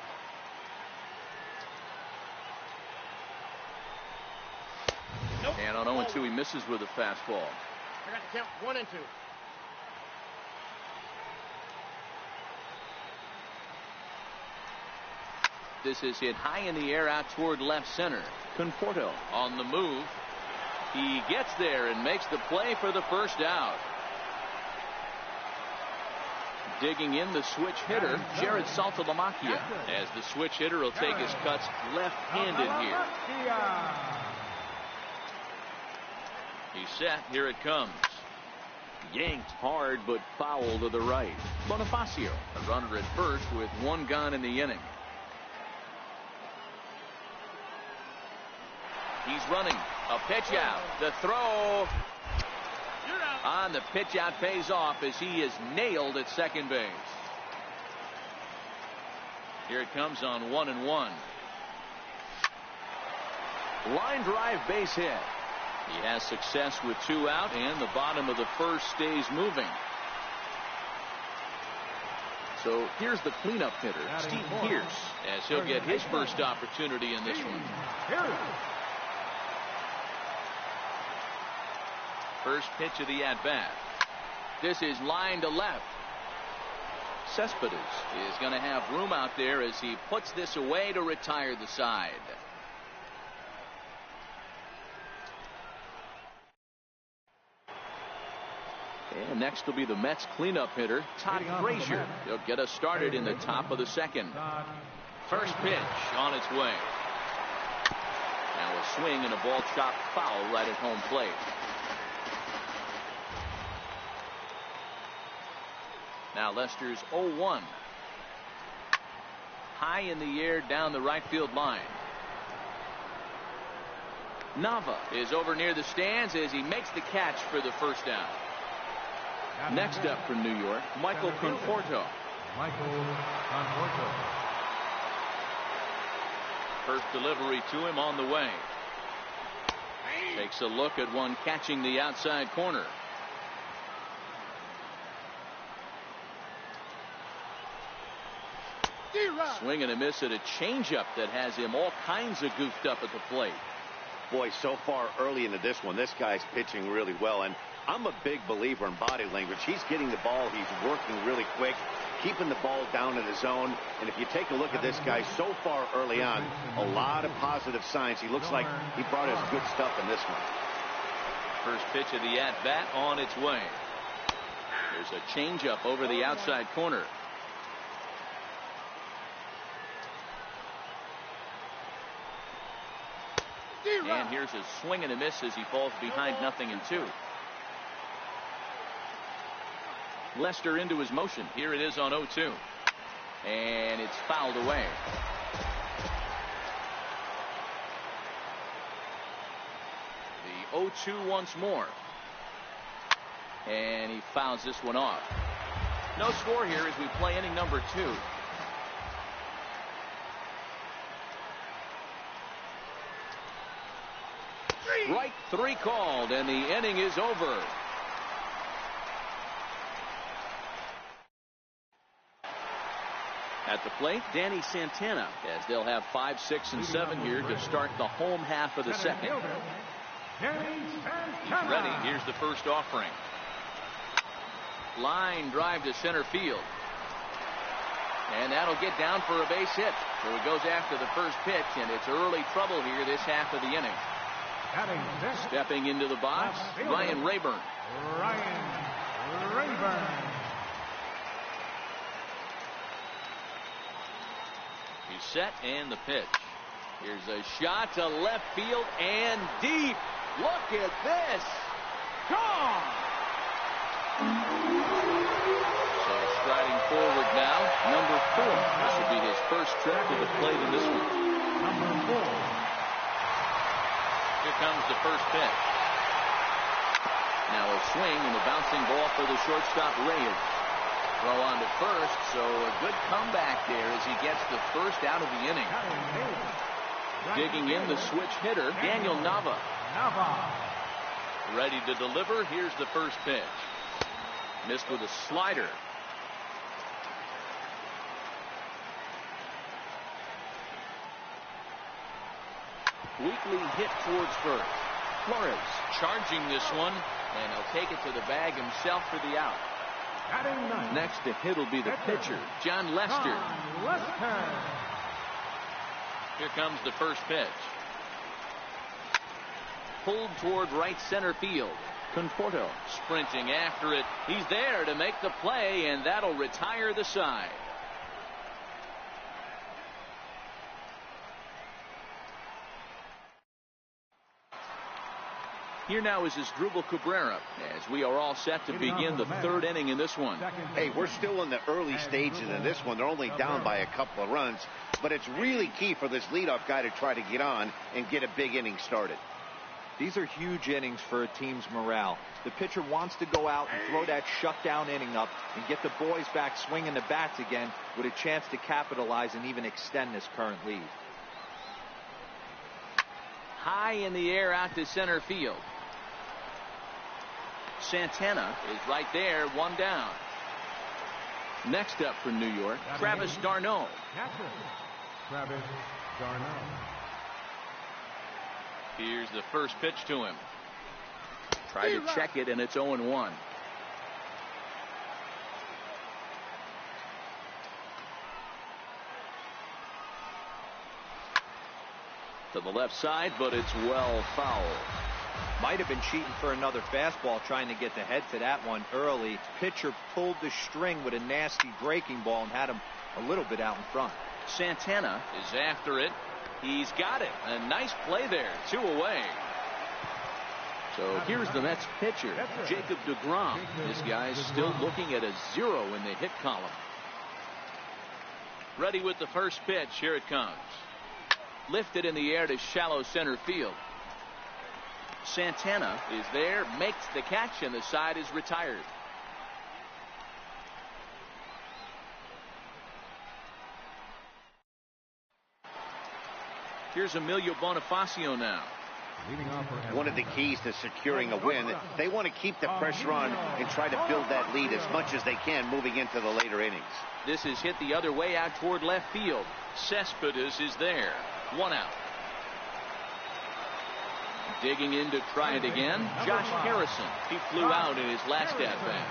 And on 0-2, he misses with a fastball. I got the count. 1-2. This is hit high in the air out toward left center. Conforto on the move. He gets there and makes the play for the first out. Digging in the switch hitter, Jared Saltalamacchia, as the switch hitter will take his cuts left-handed here. He's set. Here it comes. Yanked hard, but foul to the right. Bonifacio, a runner at first with one gone in the inning. He's running. A pitch out. The throw on the pitch out pays off as he is nailed at second base. Here it comes on 1-1. Line drive base hit. He has success with 2 out, and the bottom of the first stays moving. So here's the cleanup hitter, Steve Pearce, as he'll get his first opportunity in this one. First pitch of the at-bat. This is line to left. Cespedes is going to have room out there as he puts this away to retire the side. And next will be the Mets cleanup hitter, Todd Frazier. He'll get us started in the top of the second. First pitch on its way. Now a swing and a ball chopped foul right at home plate. Now Lester's 0-1. High in the air down the right field line. Nava is over near the stands as he makes the catch for the first down. Next up from New York, Michael Conforto. First delivery to him on the way. Takes a look at one catching the outside corner. Swing and a miss at a changeup that has him all kinds of goofed up at the plate. Boy, so far early into this one, this guy's pitching really well, and I'm a big believer in body language. He's getting the ball, he's working really quick, keeping the ball down in the zone. And if you take a look at this guy so far early on, a lot of positive signs. He looks like he brought us good stuff in this one. First pitch of the at-bat on its way. There's a changeup over the outside corner. And here's a swing and a miss as he falls behind 0-2. Lester into his motion. Here it is on 0-2. And it's fouled away. The 0-2 once more. And he fouls this one off. No score here as we play inning number 2. Strike 3 called, and the inning is over. At the plate, Danny Santana, as they'll have 5, 6, and 7 here to start the home half of the second. He's ready. Here's the first offering. Line drive to center field. And that'll get down for a base hit. So he goes after the first pitch, and it's early trouble here this half of the inning. Stepping into the box, Ryan Raburn. He's set, and the pitch. Here's a shot to left field and deep. Look at this. Gone. So striding forward now, number 4. This will be his first trip to the plate in this one. Number 4. Here comes the first pitch. Now a swing and a bouncing ball for the shortstop Reyes. Throw on to first, so a good comeback there as he gets the first out of the inning. Digging in the switch hitter, Daniel Nava. Ready to deliver. Here's the first pitch. Missed with a slider. Weakly hit towards first. Flores charging this one, and he'll take it to the bag himself for the out. Next to hit will be the pitcher, John Lester. Here comes the first pitch. Pulled toward right center field. Conforto sprinting after it. He's there to make the play, and that'll retire the side. Here now is Asdrubal Cabrera as we are all set to begin the third inning in this one. Hey, we're still in the early stages in this one. They're only down by a couple of runs, but it's really key for this leadoff guy to try to get on and get a big inning started. These are huge innings for a team's morale. The pitcher wants to go out and throw that shutdown inning up and get the boys back swinging the bats again with a chance to capitalize and even extend this current lead. High in the air out to center field. Santana is right there, one down. Next up for New York, Travis d'Arnaud. Travis d'Arnaud. Here's the first pitch to him. Try to check it, and it's 0-1. To the left side, but it's well fouled. Might have been cheating for another fastball, trying to get the head to that one early. Pitcher pulled the string with a nasty breaking ball and had him a little bit out in front. Santana is after it. He's got it. A nice play there. 2 away. So here's the Mets pitcher, Jacob deGrom. This guy's still looking at a 0 in the hit column. Ready with the first pitch. Here it comes. Lifted in the air to shallow center field. Santana is there, makes the catch, and the side is retired. Here's Emilio Bonifacio now. One of the keys to securing a win, they want to keep the pressure on and try to build that lead as much as they can moving into the later innings. This is hit the other way out toward left field. Cespedes is there. 1 out. Digging in to try it again, Josh Harrison. He flew out in his last at-bat.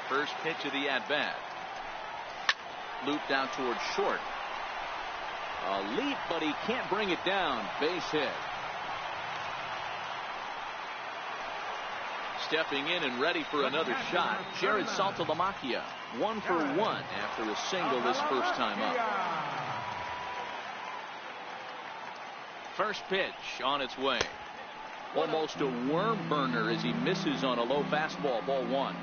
First pitch of the at-bat. Looped out towards short. A leap, but he can't bring it down. Base hit. Stepping in and ready for another shot, Jared Saltalamacchia. 1 for 1 after a single this first time up. First pitch on its way. Almost a worm burner as he misses on a low fastball. Ball 1.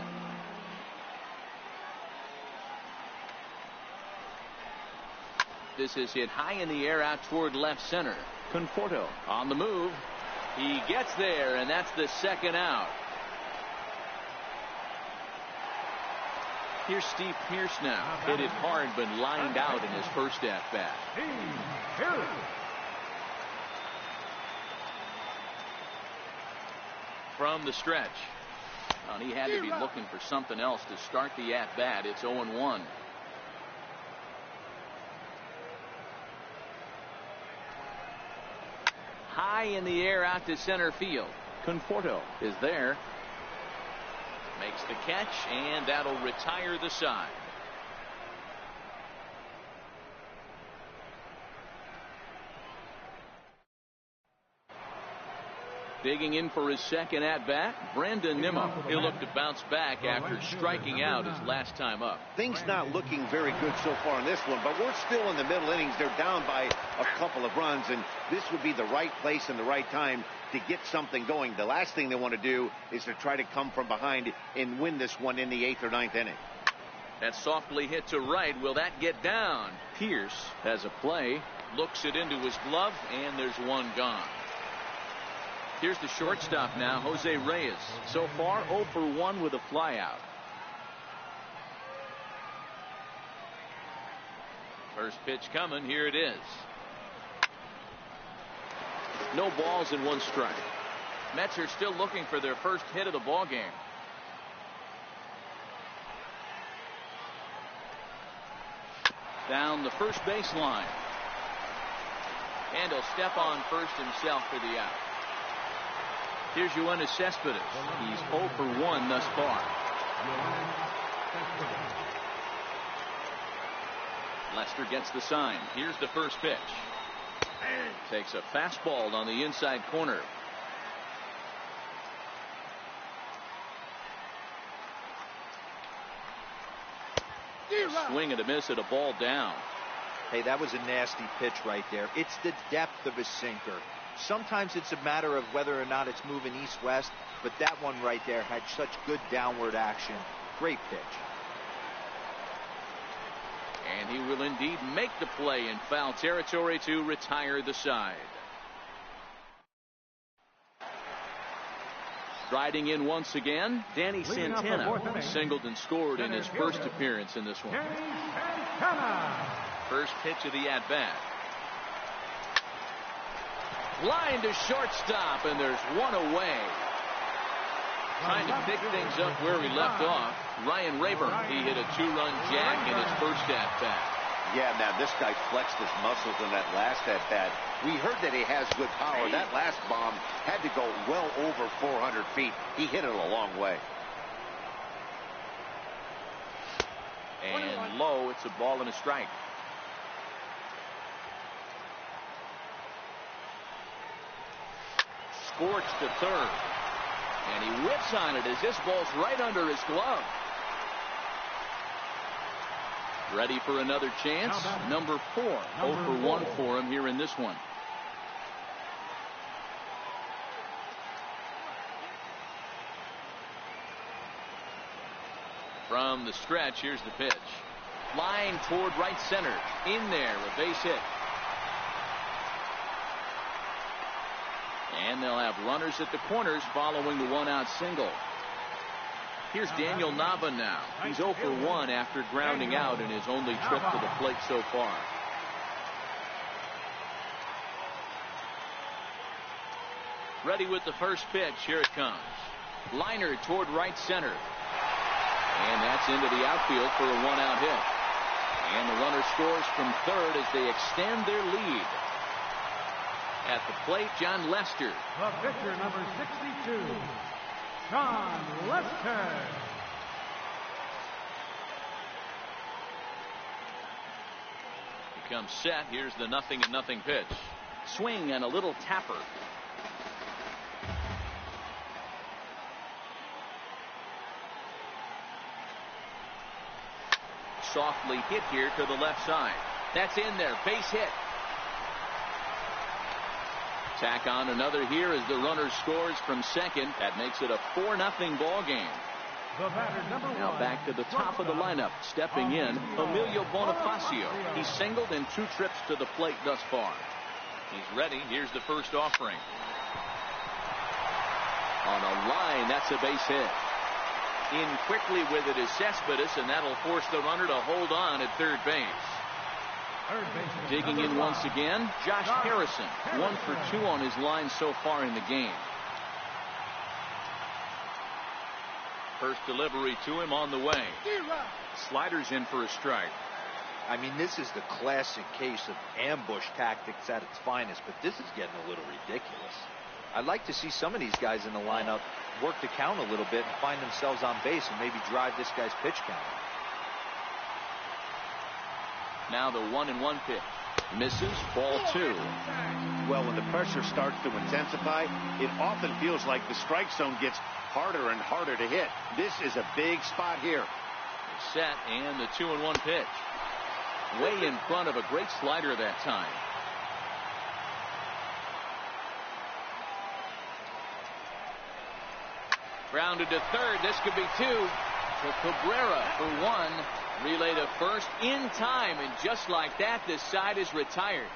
This is hit high in the air out toward left center. Conforto on the move. He gets there, and that's the second out. Here's Steve Pearce now. Hit it hard, but lined out in his first at-bat. From the stretch. Well, he had to be looking for something else to start the at-bat. It's 0-1. High in the air out to center field. Conforto is there. Makes the catch, and that'll retire the side. Digging in for his second at-bat, Brandon Nimmo. He'll look to bounce back after striking out his last time up. Things not looking very good so far in this one, but we're still in the middle innings. They're down by a couple of runs, and this would be the right place and the right time to get something going. The last thing they want to do is to try to come from behind and win this one in the 8th or 9th inning. That's softly hit to right. Will that get down? Pearce has a play, looks it into his glove, and there's one gone. Here's the shortstop now, Jose Reyes. So far, 0 for 1 with a flyout. First pitch coming. Here it is. No balls and 1 strike. Mets are still looking for their first hit of the ball game. Down the first baseline. And he'll step on first himself for the out. Here's Yoenis Cespedes. He's 0 for 1 thus far. Lester gets the sign. Here's the first pitch. Takes a fastball on the inside corner. Swing and a miss at a ball down. Hey, that was a nasty pitch right there. It's the depth of his sinker. Sometimes it's a matter of whether or not it's moving east-west, but that one right there had such good downward action. Great pitch. And he will indeed make the play in foul territory to retire the side. Riding in once again, Danny Santana singled and scored in his first appearance in this one. First pitch of the at-bat. Line to shortstop, and there's one away. Trying to pick things up where we left off. Ryan Raburn, he hit a 2-run jack in his first at-bat. Yeah, man, this guy flexed his muscles in that last at-bat. We heard that he has good power. That last bomb had to go well over 400 feet. He hit it a long way. And low, it's a ball and a strike. Scorched to third. And he whips on it as this ball's right under his glove. Ready for another chance. Number 4. 0 for 1 for him here in this one. From the stretch, here's the pitch. Flying toward right center. In there, a base hit. And they'll have runners at the corners following the 1-out single. Here's Daniel Nava now. He's 0 for 1 after grounding out in his only trip to the plate so far. Ready with the first pitch. Here it comes. Liner toward right center. And that's into the outfield for a 1-out hit. And the runner scores from third as they extend their lead. At the plate, John Lester. The pitcher, number 62, John Lester. He comes set. Here's the 0-0 pitch. Swing and a little tapper. Softly hit here to the left side. That's in there. Base hit. Tack on another here as the runner scores from second. That makes it a 4-0 ball game. Now back to the top of the lineup. Stepping in, Emilio Bonifacio. He's singled in 2 trips to the plate thus far. He's ready. Here's the first offering. On a line, that's a base hit. In quickly with it is Cespedes, and that'll force the runner to hold on at third base. Digging in once again, Josh Harrison. 1 for 2 on his line so far in the game. First delivery to him on the way. Sliders in for a strike. I mean, this is the classic case of ambush tactics at its finest, but this is getting a little ridiculous. I'd like to see some of these guys in the lineup work the count a little bit and find themselves on base and maybe drive this guy's pitch count. Now the 1-1 pitch. Misses. Ball 2. Well, when the pressure starts to intensify, it often feels like the strike zone gets harder and harder to hit. This is a big spot here. Set, and the 2-1 pitch. Way in front of a great slider that time. Grounded to third. This could be 2. To Cabrera for 1. Relay to first in time, and just like that, this side is retired.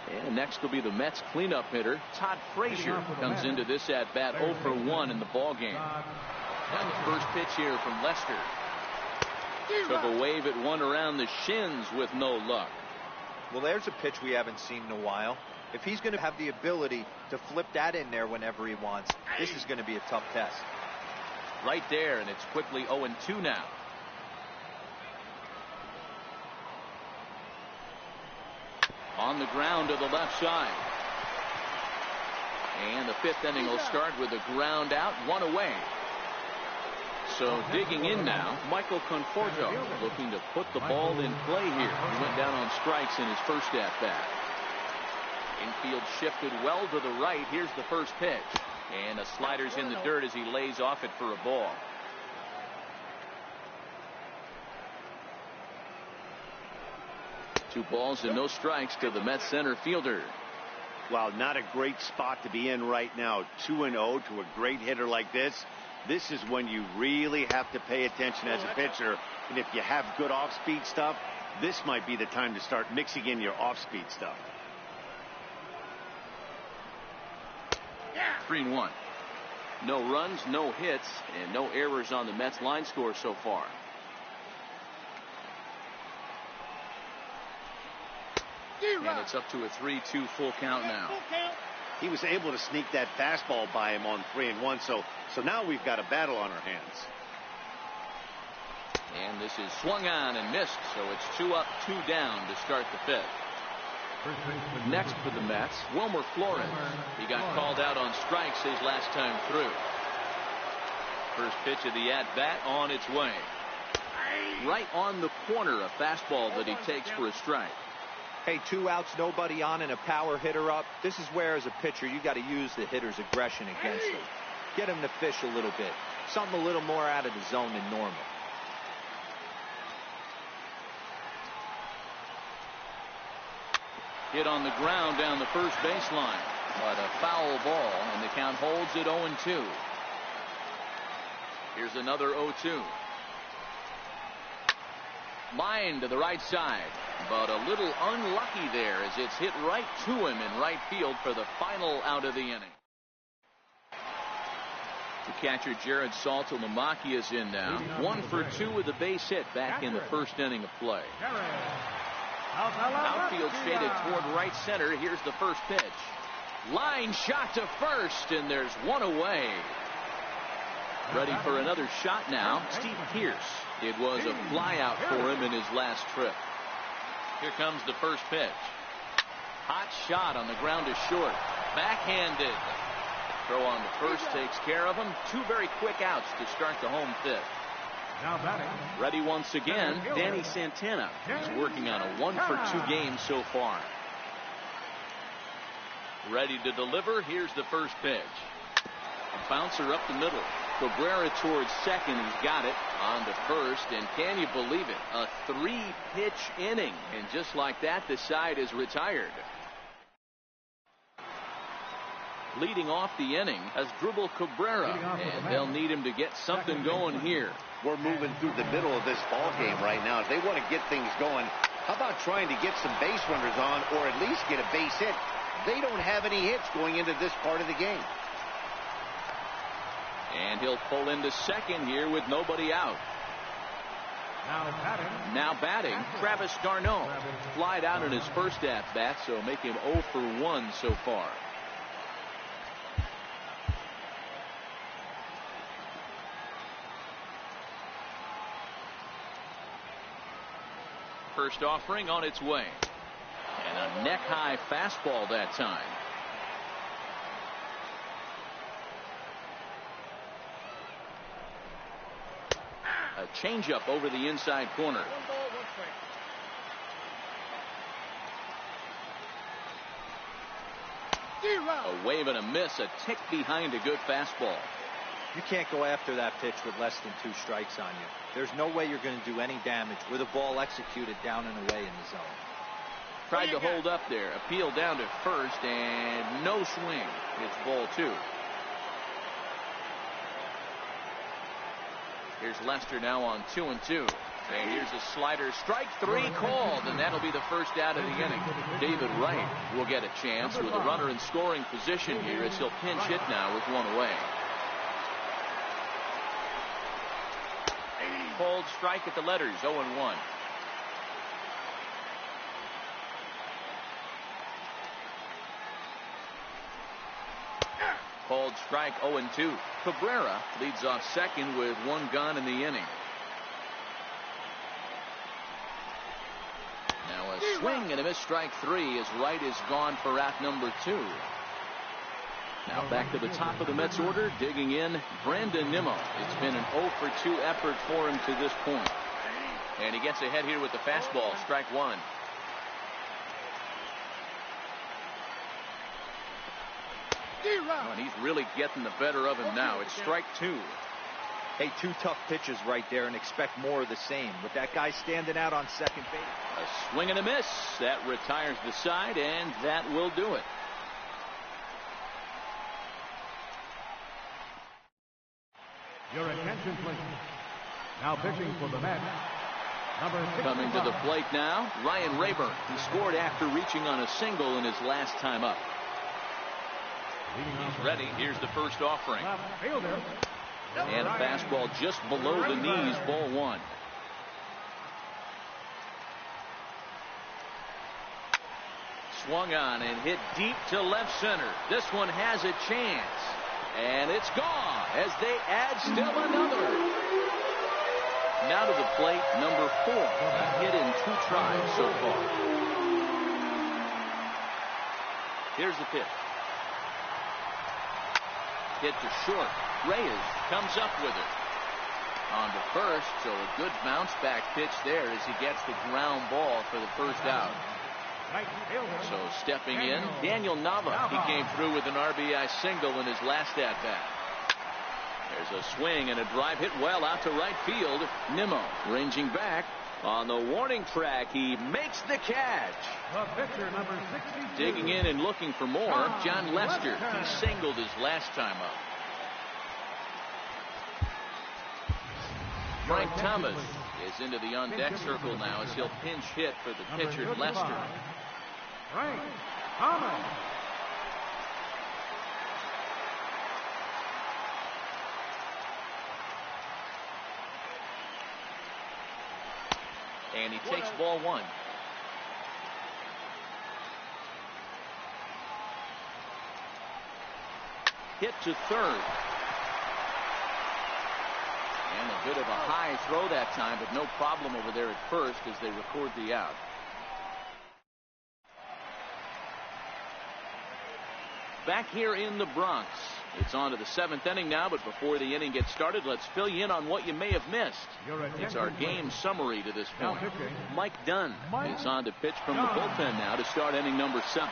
And next will be the Mets cleanup hitter. Todd Frazier comes into this at bat 0 for 1 in the ball game. Now the first pitch here from Lester. Took a wave at one around the shins with no luck. Well, there's a pitch we haven't seen in a while. If he's going to have the ability to flip that in there whenever he wants, this is going to be a tough test. Right there, and it's quickly 0-2 now. On the ground to the left side. And the 5th inning will start with a ground out, 1 away. So digging in now, Michael Conforto looking to put the ball in play here. He went down on strikes in his first at-bat. Infield shifted well to the right. Here's the first pitch. And a slider's in the dirt as he lays off it for a ball. 2 balls and no strikes to the Mets center fielder. Well, not a great spot to be in right now. 2-0 to a great hitter like this. This is when you really have to pay attention as a pitcher. And if you have good off-speed stuff, this might be the time to start mixing in your off-speed stuff. 3-1. No runs, no hits, and no errors on the Mets line score so far. And it's up to a 3-2 full count now. He was able to sneak that fastball by him on 3-1, so now we've got a battle on our hands. And this is swung on and missed, so it's 2 up, 2 down to start the 5th. Next for the Mets, Wilmer Flores. He got called out on strikes his last time through. First pitch of the at-bat on its way. Right on the corner, a fastball that he takes for a strike. Hey, 2 outs, nobody on, and a power hitter up. This is where, as a pitcher, you got to use the hitter's aggression against him. Get him to fish a little bit. Something a little more out of the zone than normal. Hit on the ground down the first baseline, but a foul ball, and the count holds at 0-2. Here's another 0-2. Line to the right side, but a little unlucky there as it's hit right to him in right field for the final out of the inning. The catcher Jared Saltalamacchia is in now. 1 for 2 with a base hit back in the first inning of play. Outfield shaded toward right center. Here's the first pitch. Line shot to first, and there's one away. Ready for another shot now, Steve Pearce. It was a fly out for him in his last trip. Here comes the first pitch. Hot shot on the ground to short. Backhanded. Throw on to first takes care of him. 2 very quick outs to start the home 5th. Now batting. Ready once again, Danny Santana. He's working on a 1 for 2 game so far. Ready to deliver. Here's the first pitch. A bouncer up the middle. Cabrera towards second. He's got it. On to first. And can you believe it? A 3-pitch inning. And just like that, the side is retired. Leading off the inning as Dribble Cabrera. And they'll need him to get something going here. We're moving through the middle of this ball game right now. If they want to get things going, how about trying to get some base runners on, or at least get a base hit? They don't have any hits going into this part of the game. And he'll pull into second here with nobody out. Now batting, Travis d'Arnaud. Flied out in his first at-bat, so make him 0 for 1 so far. First offering on its way. And a neck-high fastball that time. A changeup over the inside corner. 1 ball, 1 strike. A wave and a miss, a tick behind a good fastball. You can't go after that pitch with less than 2 strikes on you. There's no way you're going to do any damage with a ball executed down and away in the zone. Tried to hold up there. Appeal down to first, and no swing. It's ball 2. Here's Lester now on 2-2. And here's a slider. Strike 3 called, and that'll be the first out of the inning. David Wright will get a chance with a runner in scoring position here as he'll pinch hit now with 1 away. Called strike at the letters, 0-1. Called strike, 0-2. Cabrera leads off second with 1 gone in the inning. Now a swing and a miss, strike 3 as Wright is gone for out number 2. Now back to the top of the Mets order, digging in, Brandon Nimmo. It's been an 0 for 2 effort for him to this point. And he gets ahead here with the fastball, strike 1. Oh, and he's really getting the better of him now. It's strike 2. Hey, 2 tough pitches right there, and expect more of the same. With that guy standing out on second base. A swing and a miss. That retires the side, and that will do it. Your attention, please. Now pitching for the Mets. Coming to the plate now, Ryan Raburn. He scored after reaching on a single in his last time up. He's ready. Here's the first offering. And a fastball just below the knees, ball 1. Swung on and hit deep to left center. This one has a chance. And it's gone as they add still another. Now to the plate, number 4. He hit in 2 tries so far. Here's the pitch. Hit to short. Reyes comes up with it. On to first, so a good bounce back pitch there as he gets the ground ball for the first out. So stepping in, Daniel Nava. He came through with an RBI single in his last at-bat. There's a swing and a drive hit well out to right field. Nimmo ranging back on the warning track. He makes the catch. Digging in and looking for more, John Lester. He singled his last time up. Frank Thomas is into the on-deck circle now as he'll pinch hit for the pitcher Lester. Frank Thomas. And he takes ball 1. Hit to third. And a bit of a high throw that time, but no problem over there at first as they record the out. Back here in the Bronx. It's on to the 7th inning now, but before the inning gets started, let's fill you in on what you may have missed. It's our game summary to this point. Mike Dunn is on to pitch from the bullpen now to start inning number 7.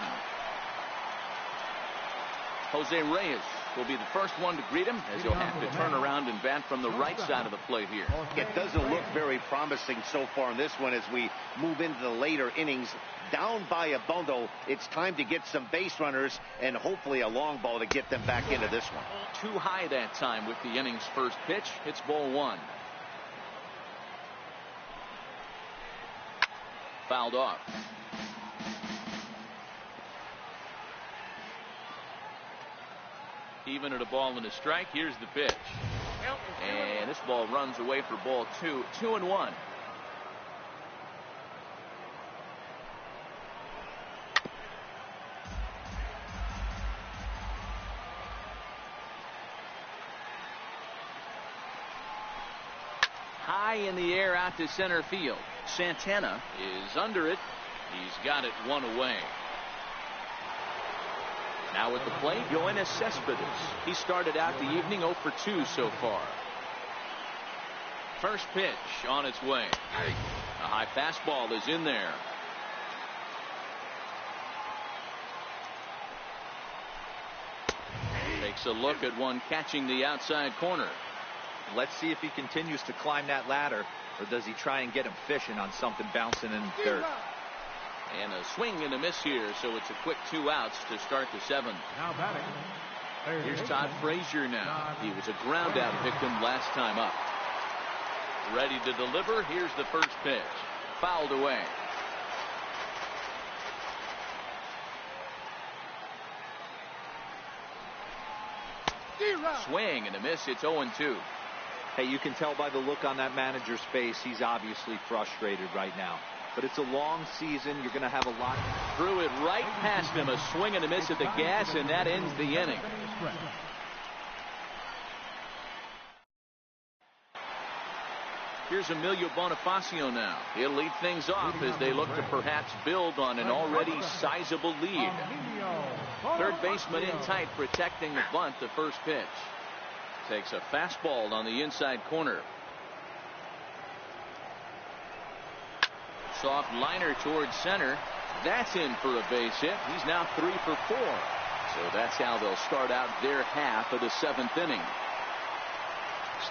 Jose Reyes will be the first one to greet him as he'll have to turn around and bat from the right side of the plate here. It doesn't look very promising so far in this one as we move into the later innings. Down by a bundle, it's time to get some base runners and hopefully a long ball to get them back into this one. Too high that time with the inning's first pitch. It's ball 1. Fouled off. Even at a ball and a strike, here's the pitch. And this ball runs away for ball 2. 2-1. High in the air out to center field. Santana is under it. He's got it 1 away. Now at the plate, Yoenis Cespedes. He started out the evening 0 for 2 so far. First pitch on its way. A high fastball is in there. Takes a look at one catching the outside corner. Let's see if he continues to climb that ladder, or does he try and get him fishing on something bouncing in third. And a swing and a miss here, so it's a quick 2 outs to start the 7th. Now batting. Here's Todd Frazier now. He was a ground out victim last time up. Ready to deliver. Here's the first pitch. Fouled away. Swing and a miss. It's 0-2. Hey, you can tell by the look on that manager's face, he's obviously frustrated right now. But it's a long season. You're going to have a lot. Threw it right past him. A swing and a miss at the gas, and that ends the inning. Here's Emilio Bonifacio now. He'll lead things off as they look to perhaps build on an already sizable lead. Third baseman in tight, protecting the bunt. The first pitch. Takes a fastball on the inside corner. Soft liner towards center. That's in for a base hit. He's now 3 for 4. So that's how they'll start out their half of the 7th inning.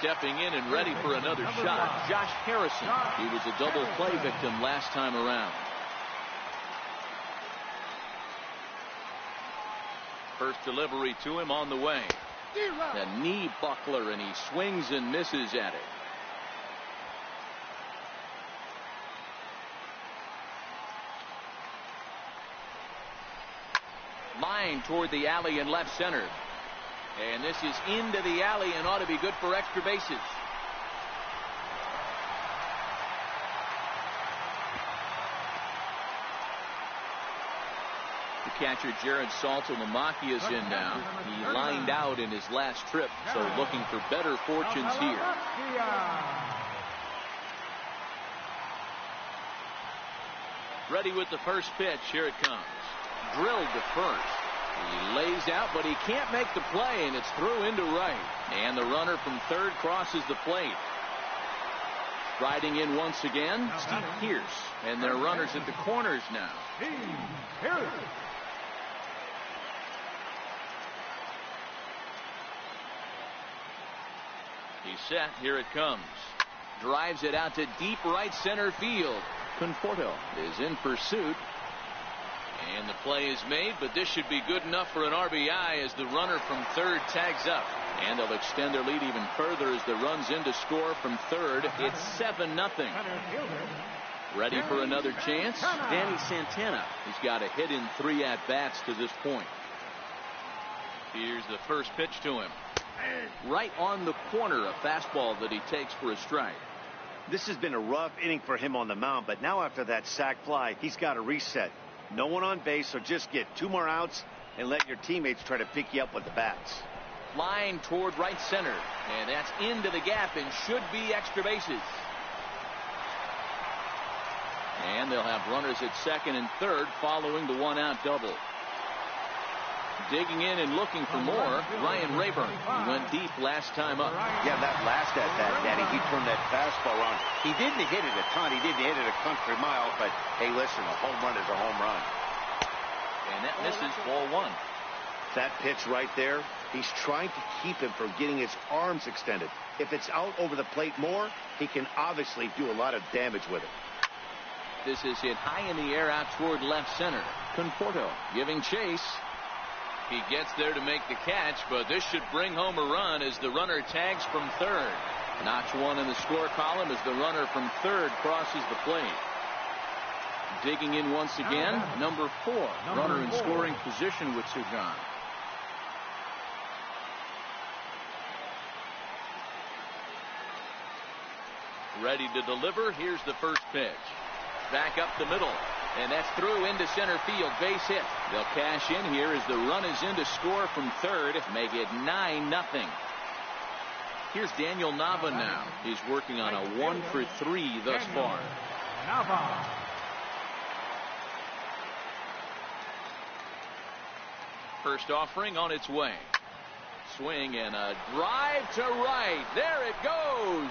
stepping in and ready for another shot. Josh Harrison. He was a double play victim last time around. First delivery to him on the way. A knee buckler, and he swings and misses at it. Line toward the alley in left center. And this is into the alley and ought to be good for extra bases. The catcher Jared Saltalamacchia is in now. He lined out in his last trip, so looking for better fortunes here. Ready with the first pitch. Here it comes. Drilled to first. He lays out, but he can't make the play, and it's through into right. And the runner from third crosses the plate. Riding in once again, Steve Pearce. And their runners at the corners now. He's set. Here it comes. Drives it out to deep right center field. Conforto is in pursuit. And the play is made, but this should be good enough for an RBI as the runner from third tags up. And they'll extend their lead even further as the runs in to score from third. It's 7-0. Ready for another chance? Danny Santana. He's got a hit in 3 at-bats to this point. Here's the first pitch to him. Right on the corner, a fastball that he takes for a strike. This has been a rough inning for him on the mound, but now after that sac fly, he's got to reset. No one on base, so just get 2 more outs and let your teammates try to pick you up with the bats. Line toward right center, and that's into the gap and should be extra bases. And they'll have runners at second and third following the 1-out double. Digging in and looking for more, Ryan Raburn. He went deep last time up. Yeah, that last at bat, Daddy, he turned that fastball on. He didn't hit it a ton. He didn't hit it a country mile, but hey, listen, a home run is a home run. And that misses, ball 1. That pitch right there, he's trying to keep him from getting his arms extended. If it's out over the plate more, he can obviously do a lot of damage with it. This is hit high in the air out toward left center. Conforto giving chase. He gets there to make the catch, but this should bring home a run as the runner tags from third. Notch 1 in the score column as the runner from third crosses the plate. Digging in once again, number 4, runner in scoring position with Sugan. Ready to deliver. Here's the first pitch. Back up the middle. And that's through into center field. Base hit. They'll cash in here as the run is in to score from third. Make it 9-0. Here's Daniel Nava now. He's working on a 1-for-3 thus far. Nava. First offering on its way. Swing and a drive to right. There it goes.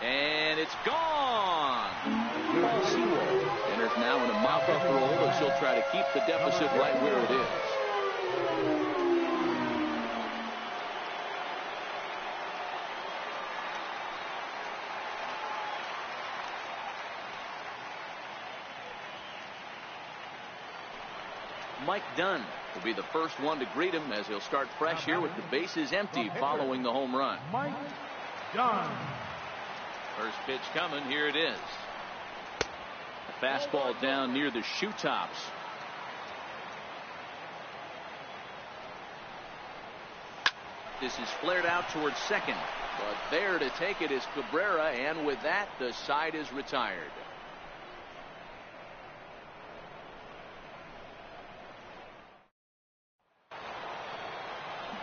And it's gone. Seawald enters now in a mop-up role as he'll try to keep the deficit right where it is. Mike Dunn will be the first one to greet him as he'll start fresh here with the bases empty following the home run. Mike Dunn. First pitch coming. Here it is. A fastball down near the shoe tops. This is flared out towards second, but there to take it is Cabrera, and with that the side is retired.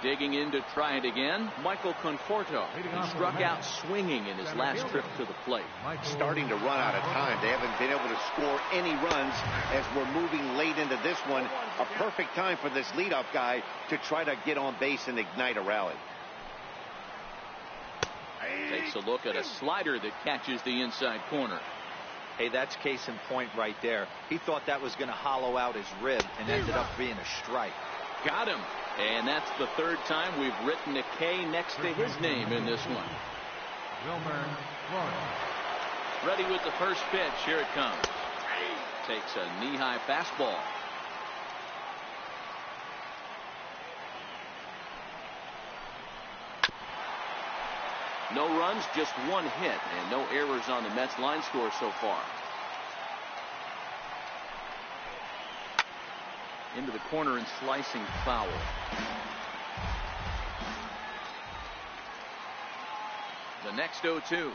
Digging in to try it again, Michael Conforto. He struck out swinging in his last trip to the plate. Starting to run out of time. They haven't been able to score any runs as we're moving late into this one. A perfect time for this leadoff guy to try to get on base and ignite a rally. Takes a look at a slider that catches the inside corner. Hey, that's case in point right there. He thought that was going to hollow out his rib and ended up being a strike. Got him. And that's the third time we've written a K next to his name in this one. Wilmer Flores. Ready with the first pitch. Here it comes. Takes a knee-high fastball. No runs, just one hit, and no errors on the Mets line score so far. Into the corner and slicing foul. The next 0-2.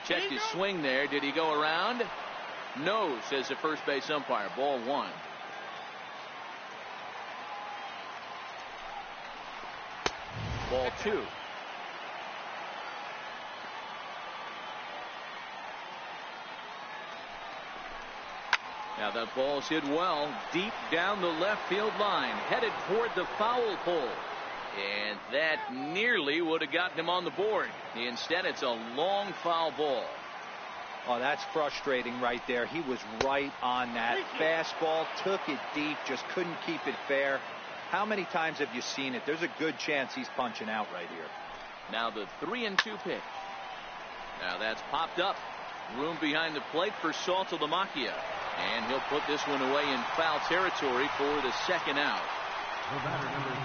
Checked his swing there. Did he go around? No, says the first base umpire. Ball 1. Ball 2. Now that ball's hit well deep down the left field line, headed toward the foul pole. And that nearly would have gotten him on the board. Instead, it's a long foul ball. Oh, that's frustrating right there. He was right on that fastball, took it deep, just couldn't keep it fair. How many times have you seen it? There's a good chance he's punching out right here. Now the 3-2 pitch. Now that's popped up. Room behind the plate for Saltalamacchia. And he'll put this one away in foul territory for the second out.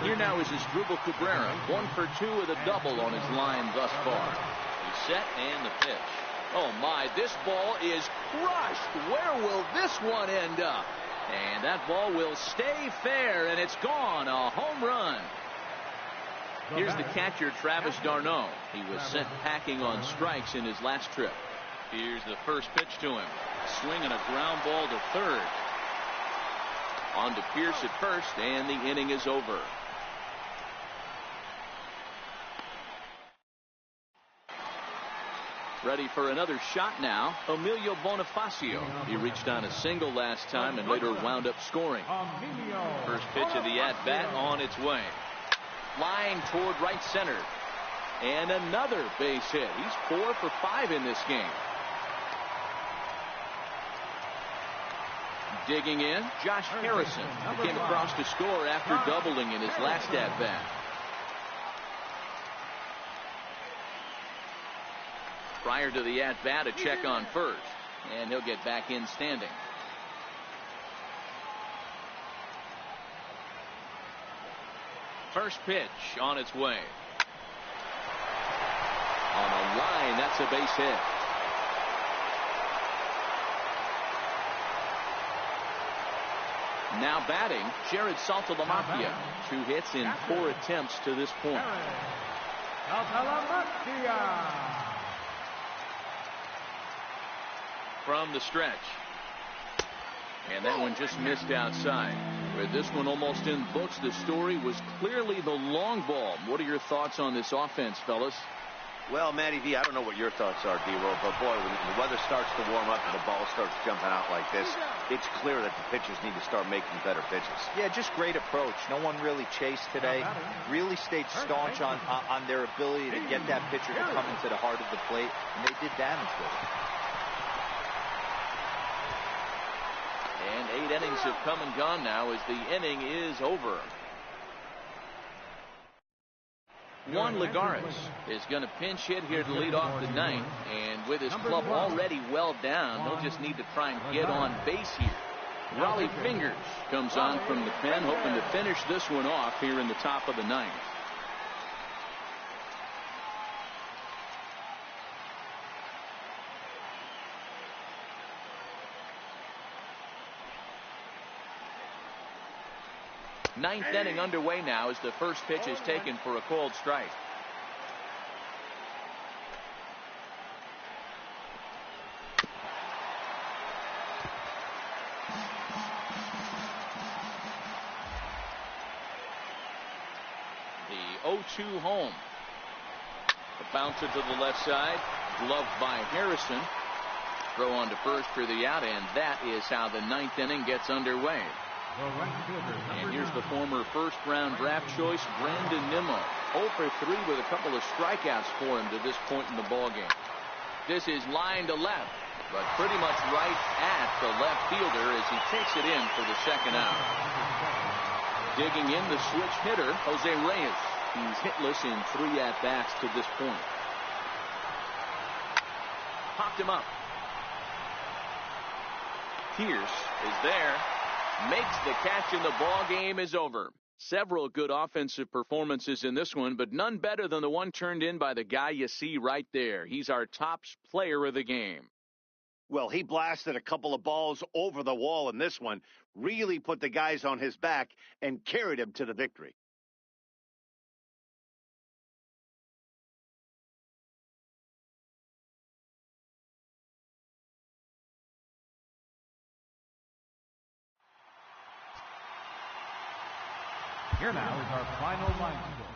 Here now is his Dribble Cabrera. 1 for 2 with a double on his line thus far. He's set and the pitch. Oh my, this ball is crushed. Where will this one end up? And that ball will stay fair, and it's gone. A home run. Here's the catcher, Travis d'Arnaud. He was sent packing on strikes in his last trip. Here's the first pitch to him. Swinging a ground ball to third. On to Pearce at first, and the inning is over. Ready for another shot now. Emilio Bonifacio. He reached on a single last time and later wound up scoring. First pitch of the at-bat on its way. Flying toward right center. And another base hit. He's 4 for 5 in this game. Digging in, Josh Harrison. He came across to score after doubling in his last at-bat. Prior to the at-bat, a check on first, and he'll get back in standing. First pitch on its way. On a line, that's a base hit. Now batting, Jared Saltalamacchia. 2 hits in 4 attempts to this point. From the stretch. And that one just missed outside. With this one almost in books, the story was clearly the long ball. What are your thoughts on this offense, fellas? Well, Matty V, I don't know what your thoughts are, D-Roll, but boy, when the weather starts to warm up and the ball starts jumping out like this, it's clear that the pitchers need to start making better pitches. Yeah, just great approach. No one really chased today. Really stayed staunch on their ability to get that pitcher to come into the heart of the plate, and they did damage with it. And 8 innings have come and gone now as the inning is over. Juan Lagares is going to pinch hit here to lead off the ninth, and with his club already well down, he'll just need to try and get on base here. Raleigh Fingers comes on from the pen, hoping to finish this one off here in the top of the ninth. Ninth inning underway now as the first pitch is taken for a called strike. The 0-2 home. The bouncer to the left side, gloved by Harrison. Throw on to first for the out, and that is how the ninth inning gets underway. And here's the former first-round draft choice, Brandon Nimmo. 0 for 3 with a couple of strikeouts for him to this point in the ballgame. This is line to left. but pretty much right at the left fielder as he takes it in for the second out. Digging in the switch hitter, Jose Reyes. He's hitless in 3 at-bats to this point. Popped him up. Pearce is there. Makes the catch, and the ball game is over. Several good offensive performances in this one, but none better than the one turned in by the guy you see right there. He's our top player of the game. Well, he blasted a couple of balls over the wall in this one, really put the guys on his back and carried him to the victory. Here now is our final line score.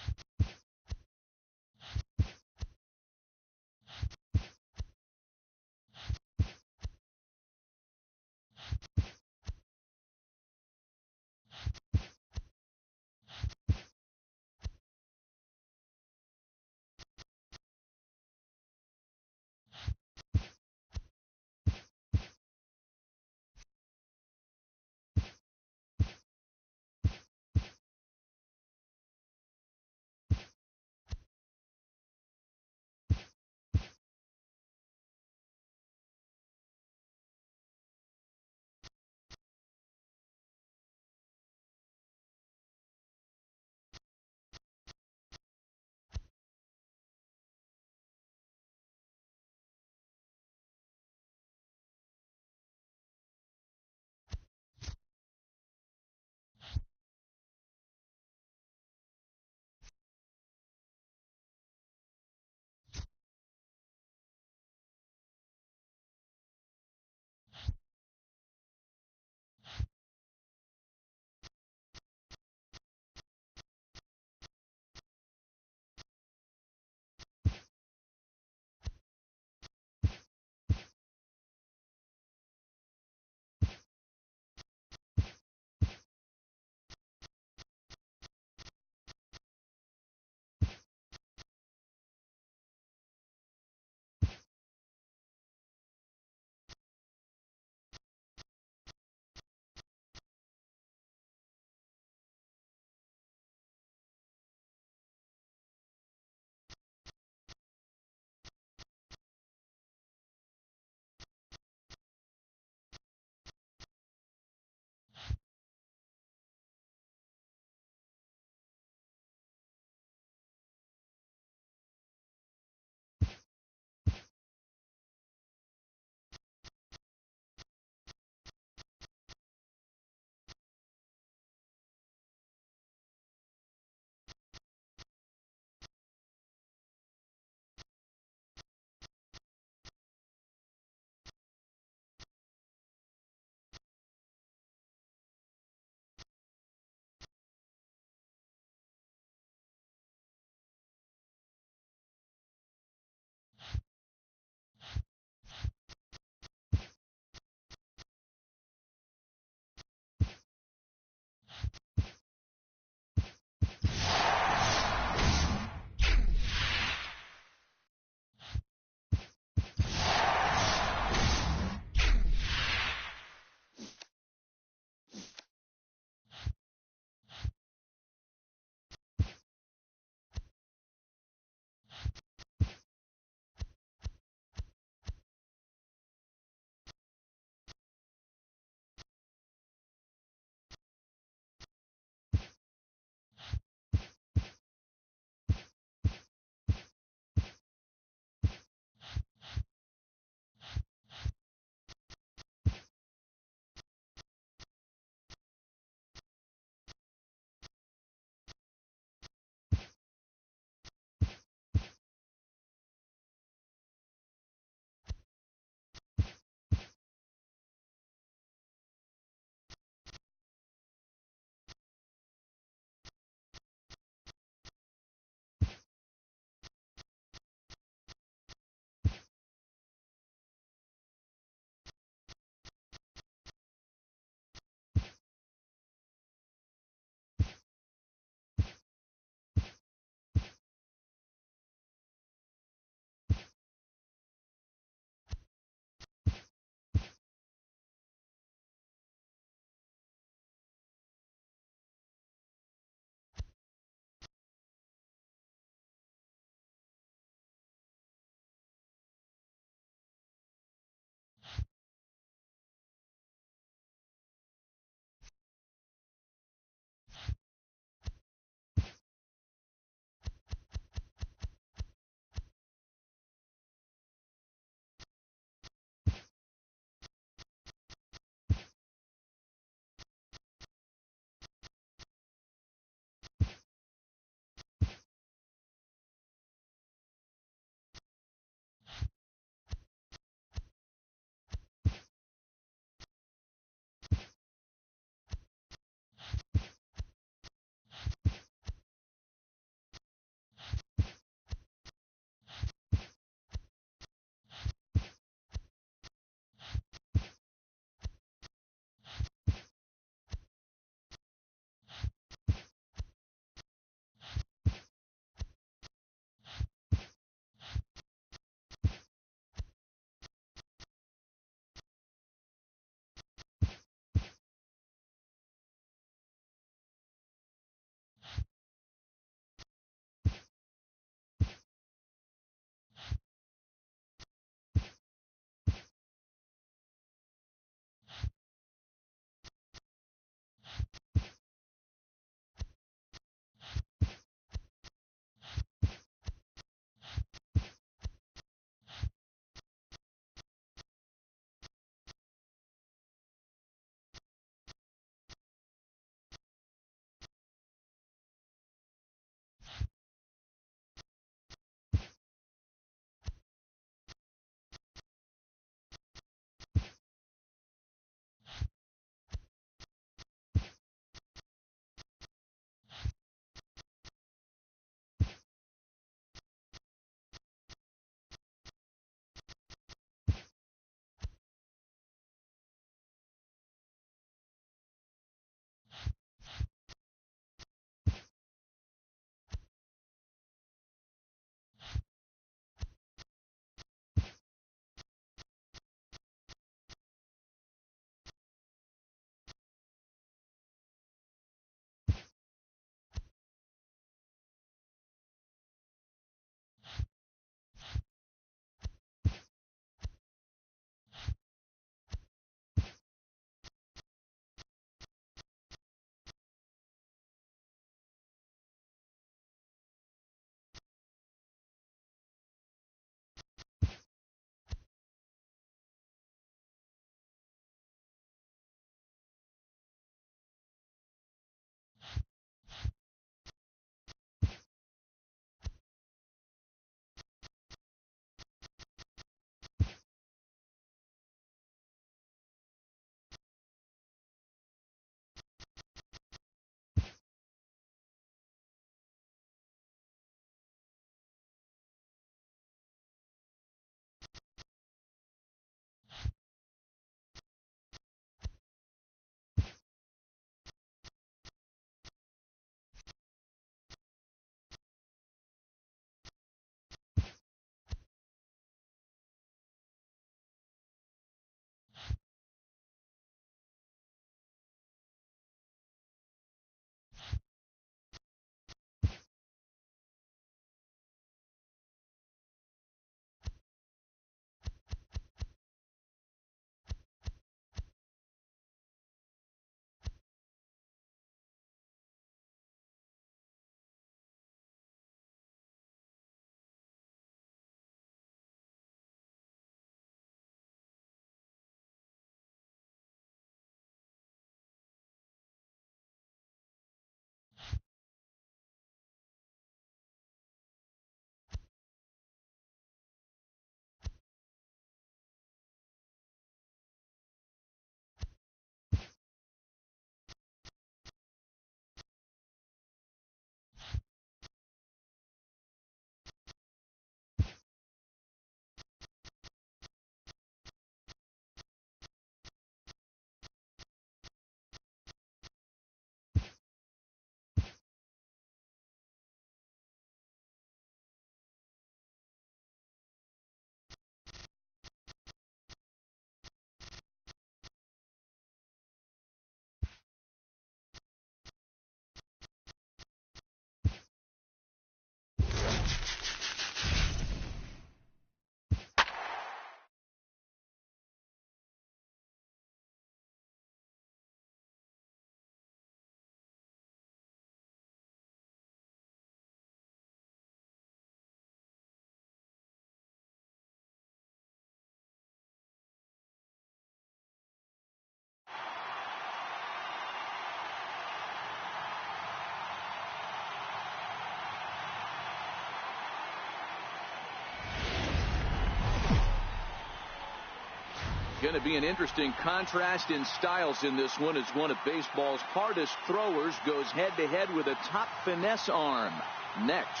Going to be an interesting contrast in styles in this one as one of baseball's hardest throwers goes head-to-head with a top finesse arm. Next.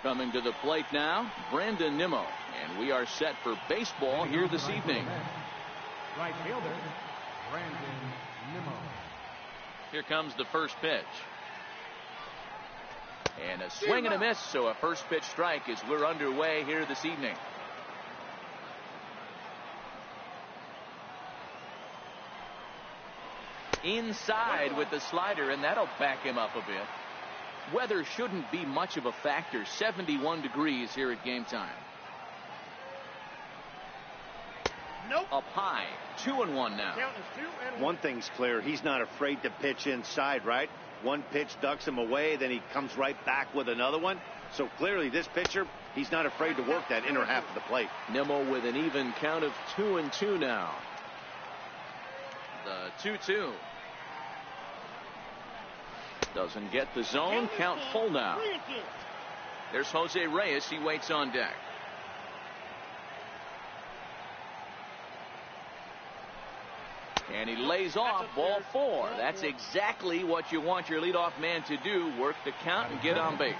Coming to the plate now, Brandon Nimmo, and we are set for baseball here this evening. Right fielder, Brandon Nimmo. Here comes the first pitch. And a swing and a miss, so a first pitch strike as we're underway here this evening. Inside with the slider, and that'll back him up a bit. Weather shouldn't be much of a factor. 71 degrees here at game time. Nope. Up high, 2-1 now. Count is 2-1. One thing's clear, he's not afraid to pitch inside, right? One pitch ducks him away, then he comes right back with another one. So clearly this pitcher, he's not afraid to work that inner half of the plate. Nimmo with an even count of 2-2 now. The 2-2. Doesn't get the zone. Count full now. There's Jose Reyes. He waits on deck. And he lays off ball 4. That's exactly what you want your leadoff man to do. Work the count and get on base.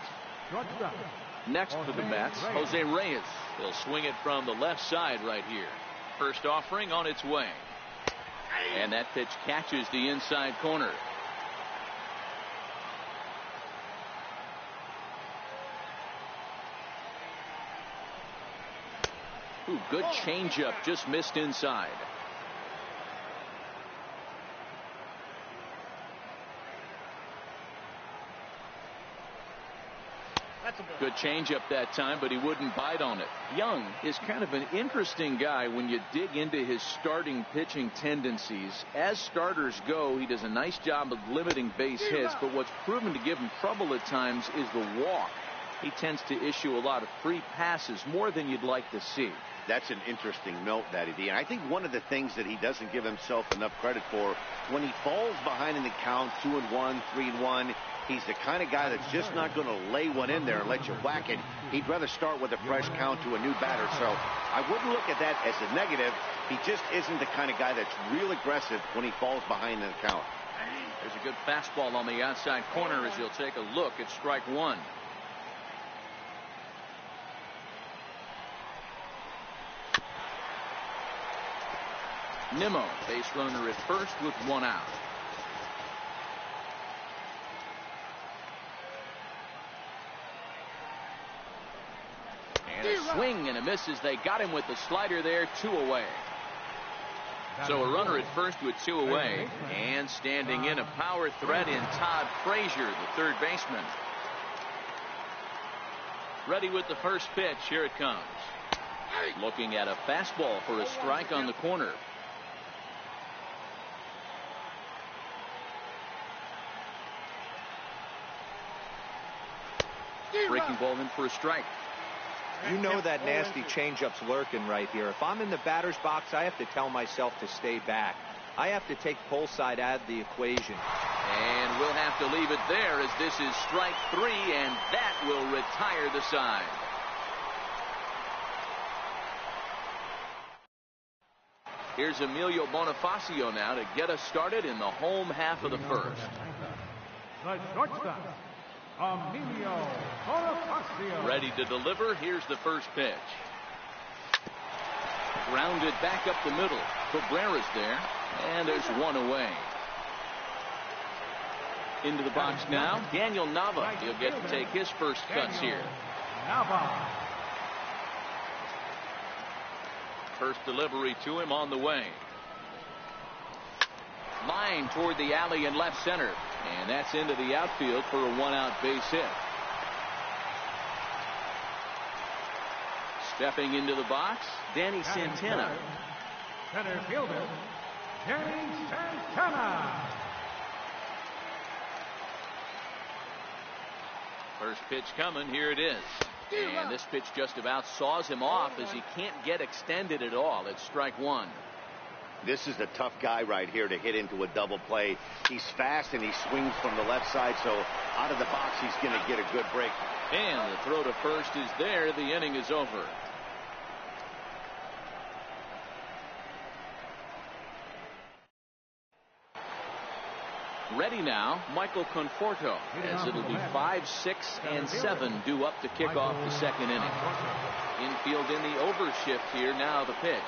Next for the Mets, Jose Reyes. He'll swing it from the left side right here. First offering on its way. And that pitch catches the inside corner. Ooh, good changeup, just missed inside. Good changeup that time, but he wouldn't bite on it. Young is kind of an interesting guy when you dig into his starting pitching tendencies. As starters go, he does a nice job of limiting base hits, but what's proven to give him trouble at times is the walk. He tends to issue a lot of free passes, more than you'd like to see. That's an interesting note, Matty D. And I think one of the things that he doesn't give himself enough credit for, when he falls behind in the count, 2-1, 3-1, he's the kind of guy that's just not going to lay one in there and let you whack it. He'd rather start with a fresh count to a new batter. So I wouldn't look at that as a negative. He just isn't the kind of guy that's real aggressive when he falls behind in the count. There's a good fastball on the outside corner as you'll take a look at strike 1. Nimmo, base runner at first with 1 out. And a swing and a miss as they got him with the slider there, 2 away. So a runner at first with 2 away, and standing in a power threat in Todd Frazier, the third baseman. Ready with the first pitch. Here it comes. Looking at a fastball for a strike on the corner. Breaking ball in for a strike. You know that nasty changeup's lurking right here. If I'm in the batter's box, I have to tell myself to stay back. I have to take pull side out of the equation. And we'll have to leave it there as this is strike 3, and that will retire the side. Here's Emilio Bonifacio now to get us started in the home half of the first. The shortstop, Emilio Bonifacio. Ready to deliver. Here's the first pitch. Grounded back up the middle. Cabrera's there, and there's 1 away. Into the box now, Daniel Nava. He'll get to take his first cuts here. Nava. First delivery to him on the way. Line toward the alley in left center. And that's into the outfield for a 1-out base hit. Stepping into the box, Danny Santana. Center fielder, Danny Santana. First pitch coming. Here it is. And this pitch just about saws him off as he can't get extended at all. It's strike 1. This is the tough guy right here to hit into a double play. He's fast and he swings from the left side, so out of the box he's going to get a good break. And the throw to first is there. The inning is over. Ready now, Michael Conforto, as it'll be 5, 6, and 7 due up to kick off the second inning. Infield in the overshift here. Now the pitch.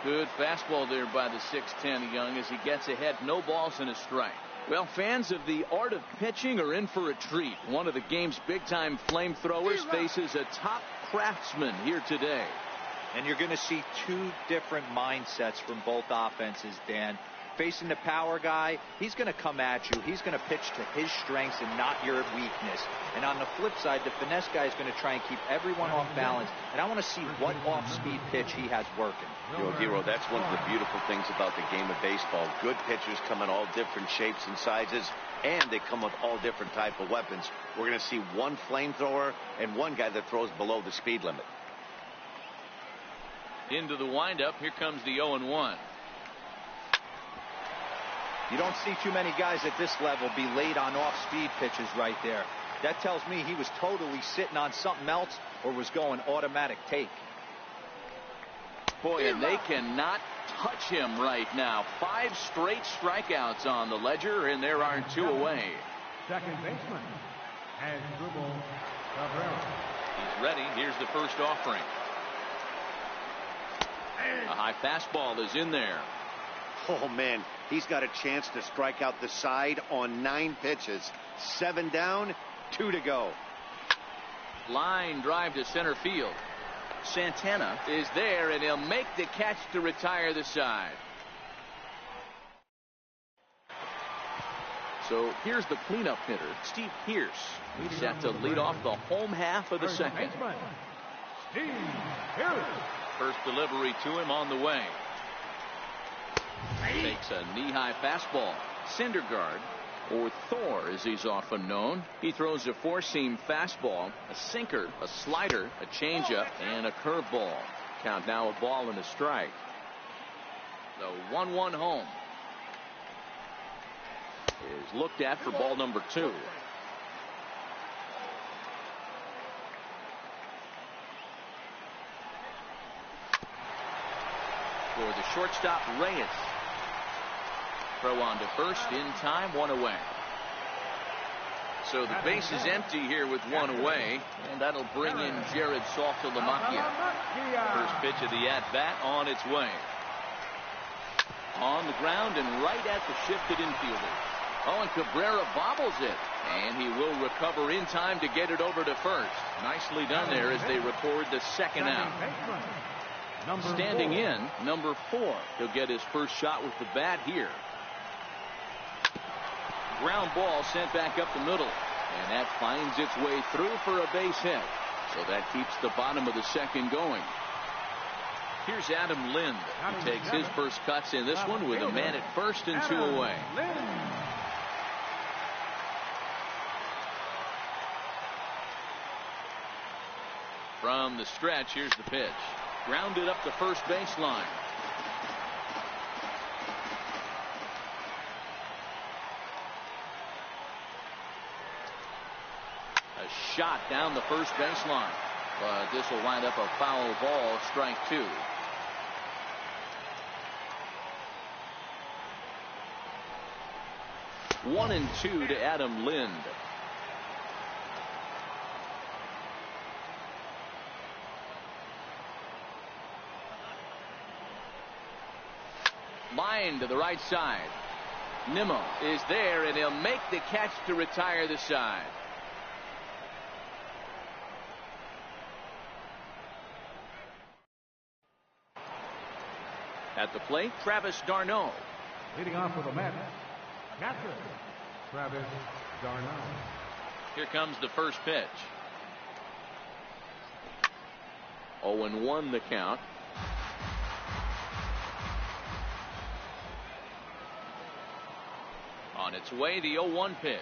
Good fastball there by the 6'10" Young as he gets ahead. No balls and a strike. Well, fans of the art of pitching are in for a treat. One of the game's big-time flamethrowers faces a top craftsman here today. And you're going to see two different mindsets from both offenses, Dan. Facing the power guy, he's going to come at you. He's going to pitch to his strengths and not your weakness. And on the flip side, the finesse guy is going to try and keep everyone off balance. And I want to see what off-speed pitch he has working. You know, Hero, that's one of the beautiful things about the game of baseball. Good pitchers come in all different shapes and sizes, and they come with all different type of weapons. We're going to see one flamethrower and one guy that throws below the speed limit. Into the windup. Here comes the 0-1. You don't see too many guys at this level be late on off-speed pitches right there. That tells me he was totally sitting on something else or was going automatic take. Boy, and they cannot touch him right now. 5 straight strikeouts on the ledger, and there are 2 away. Second baseman, Asdrubal Cabrera. He's ready. Here's the first offering. A high fastball is in there. Oh, man, he's got a chance to strike out the side on 9 pitches. 7 down, 2 to go. Line drive to center field. Santana is there, and he'll make the catch to retire the side. So here's the cleanup hitter, Steve Pearce. He's set to lead off the home half of the second. Steve Pearce. First delivery to him on the way. Takes a knee-high fastball. Syndergaard, or Thor as he's often known. He throws a 4-seam fastball, a sinker, a slider, a changeup, and a curveball. Count now a ball and a strike. The 1-1 home is looked at for ball number 2. For the shortstop, Reyes. Throw on to first in time, 1 away. So the base is empty here with 1 away, and that'll bring in Jared Saltalamacchia. First pitch of the at-bat on its way. On the ground and right at the shifted infielder. Oh, and Cabrera bobbles it, and he will recover in time to get it over to first. Nicely done there as they record the second out. Standing in, number 4. He'll get his first shot with the bat here. Ground ball sent back up the middle, and that finds its way through for a base hit. So that keeps the bottom of the second going. Here's Adam Lind. He takes his first cuts in this one with a man at first and 2 away. From the stretch, here's the pitch. Grounded up the first baseline. A shot down the first baseline, but this will wind up a foul ball, strike 2. One and 2 to Adam Lind. Line to the right side. Nimmo is there, and he'll make the catch to retire the side. At the plate, Travis d'Arnaud. Leading off with a match, catcher, Travis d'Arnaud. Here comes the first pitch. 0-1 the count. On its way, the 0-1 pitch.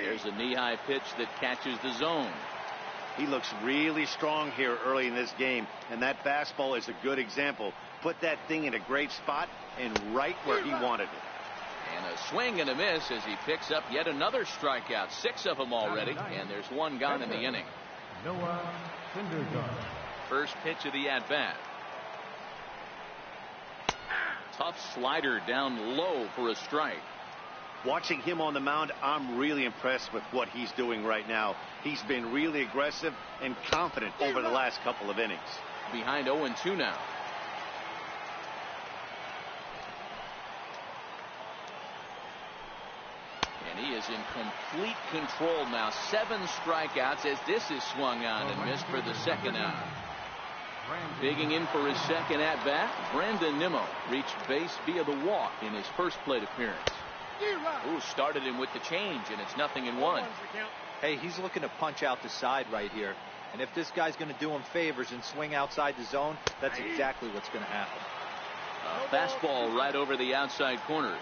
There's a knee-high pitch that catches the zone. He looks really strong here early in this game, and that fastball is a good example. Put that thing in a great spot and right where he wanted it. And a swing and a miss as he picks up yet another strikeout. 6 of them already, and there's 1 gone in the inning. First pitch of the at-bat. Tough slider down low for a strike. Watching him on the mound, I'm really impressed with what he's doing right now. He's been really aggressive and confident over the last couple of innings. Behind 0-2 now. And he is in complete control now. 7 strikeouts as this is swung on and missed for the second out. Digging in for his second at-bat, Brandon Nimmo reached base via the walk in his first plate appearance. Ooh, started him with the change, and it's 0-1. Hey, he's looking to punch out the side right here. And if this guy's going to do him favors and swing outside the zone, that's exactly what's going to happen. A fastball right over the outside corner.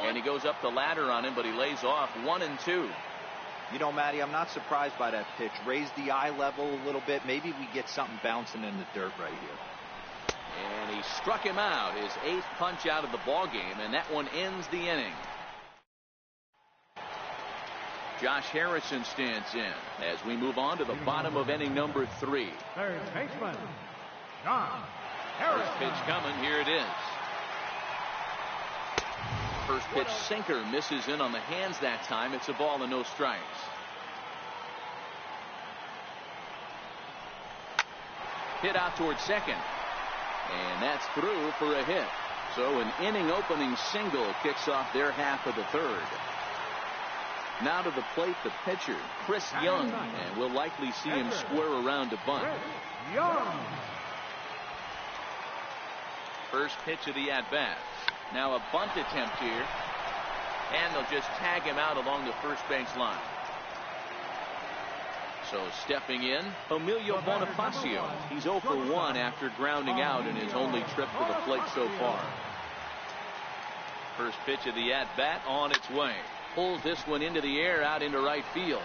And he goes up the ladder on him, but he lays off 1-2. You know, Matty, I'm not surprised by that pitch. Raise the eye level a little bit. Maybe we get something bouncing in the dirt right here. And he struck him out, his 8th punch out of the ball game, and that one ends the inning. Josh Harrison stands in as we move on to the bottom of inning number 3. Third baseman, Josh Harrison. First pitch coming. Here it is. First pitch sinker misses in on the hands that time. It's a ball and no strikes. Hit out towards second. And that's through for a hit. So an inning opening single kicks off their half of the third. Now to the plate, the pitcher, Chris Young, and we'll likely see him square around to bunt. Young. First pitch of the at-bat. Now a bunt attempt here, and they'll just tag him out along the first base line. So stepping in, Emilio Bonifacio. He's 0 for 1 after grounding out in his only trip to the plate so far. First pitch of the at-bat on its way. Pulls this one into the air out into right field.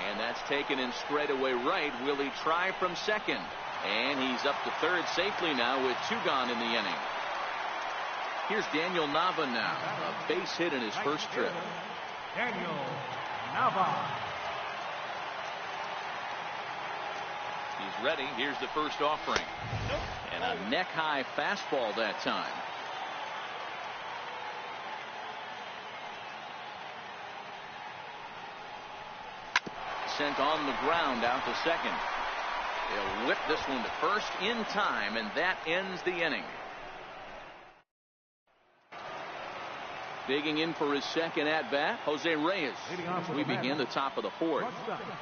And that's taken in straightaway right. Will he try from second? And he's up to third safely now with 2 gone in the inning. Here's Daniel Nava now. A base hit in his first trip. Daniel Nava. He's ready. Here's the first offering. And a neck-high fastball that time. Sent on the ground out to second. He'll whip this one to first in time, and that ends the inning. Digging in for his second at-bat, Jose Reyes. We begin the top of the 4th.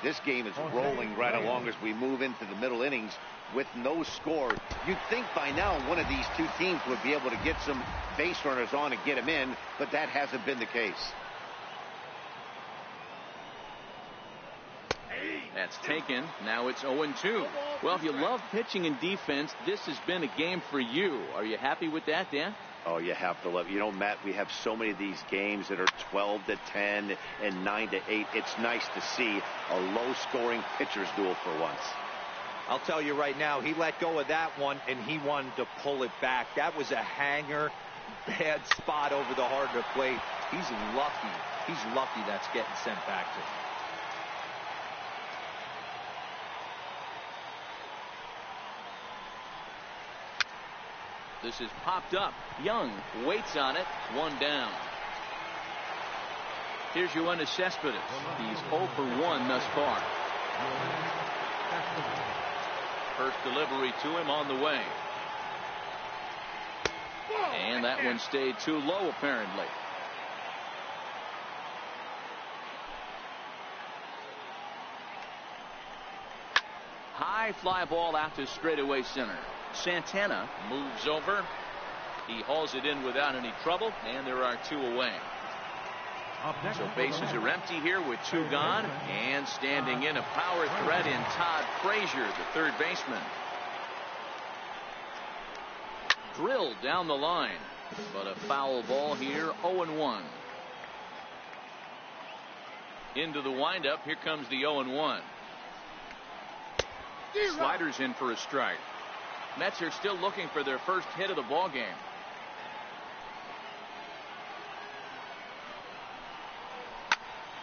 This game is rolling right along as we move into the middle innings with no score. You'd think by now one of these 2 teams would be able to get some base runners on and get them in, but that hasn't been the case. That's taken. Now it's 0-2. Well, if you love pitching and defense, this has been a game for you. Are you happy with that, Dan? Oh, you have to love it. You know, Matt, we have so many of these games that are 12-10 and 9-8. It's nice to see a low-scoring pitcher's duel for once. I'll tell you right now, he let go of that one, and he wanted to pull it back. That was a hanger, bad spot over the heart of the plate. He's lucky. He's lucky that's getting sent back to him. This is popped up. Young waits on it. 1 down. Here's Yoenis Cespedes. He's 0 for 1 thus far. First delivery to him on the way. And that one stayed too low, apparently. High fly ball out to straightaway center. Santana moves over. He hauls it in without any trouble, and there are 2 away. So bases are empty here with 2 gone, and standing in a power threat in Todd Frazier, the third baseman. Drilled down the line. But a foul ball here, 0-1. Into the windup. Here comes the 0-1. Sliders in for a strike. Mets are still looking for their first hit of the ball game.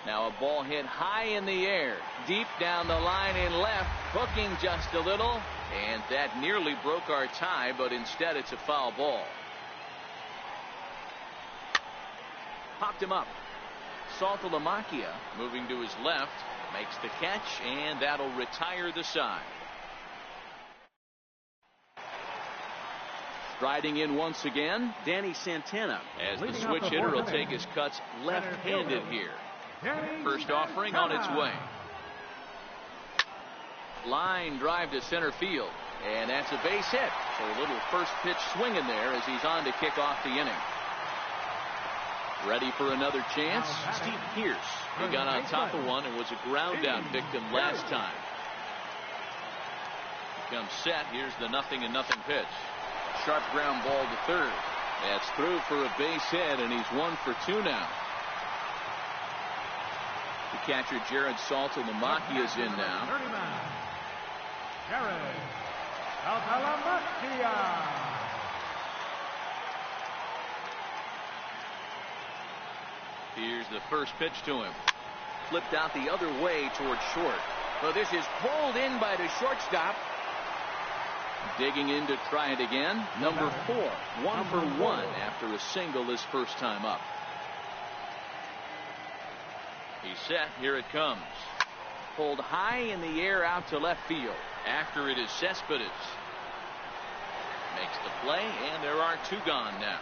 Now a ball hit high in the air, deep down the line in left, hooking just a little, and that nearly broke our tie, but instead it's a foul ball. Popped him up. Saltalamacchia moving to his left, makes the catch, and that'll retire the side. Striding in once again, Danny Santana, as the switch hitter will take his cuts left-handed here. First offering on its way. Line drive to center field, and that's a base hit. So a little first pitch swing in there as he's on to kick off the inning. Ready for another chance, Steve Pearce. He got on top of one and was a ground out victim last time. Comes set. Here's the 0-0 pitch. Sharp ground ball to third. That's through for a base hit, and he's 1 for 2 now. The catcher Jared Saltalamacchia is in now. Jared Saltalamacchia. Here's the first pitch to him. Flipped out the other way towards short. So this is pulled in by the shortstop. Digging in to try it again. Number 4, 1 for 1 after a single his first time up. He's set. Here it comes. Pulled high in the air out to left field. After it is Cespedes. Makes the play, and there are 2 gone now.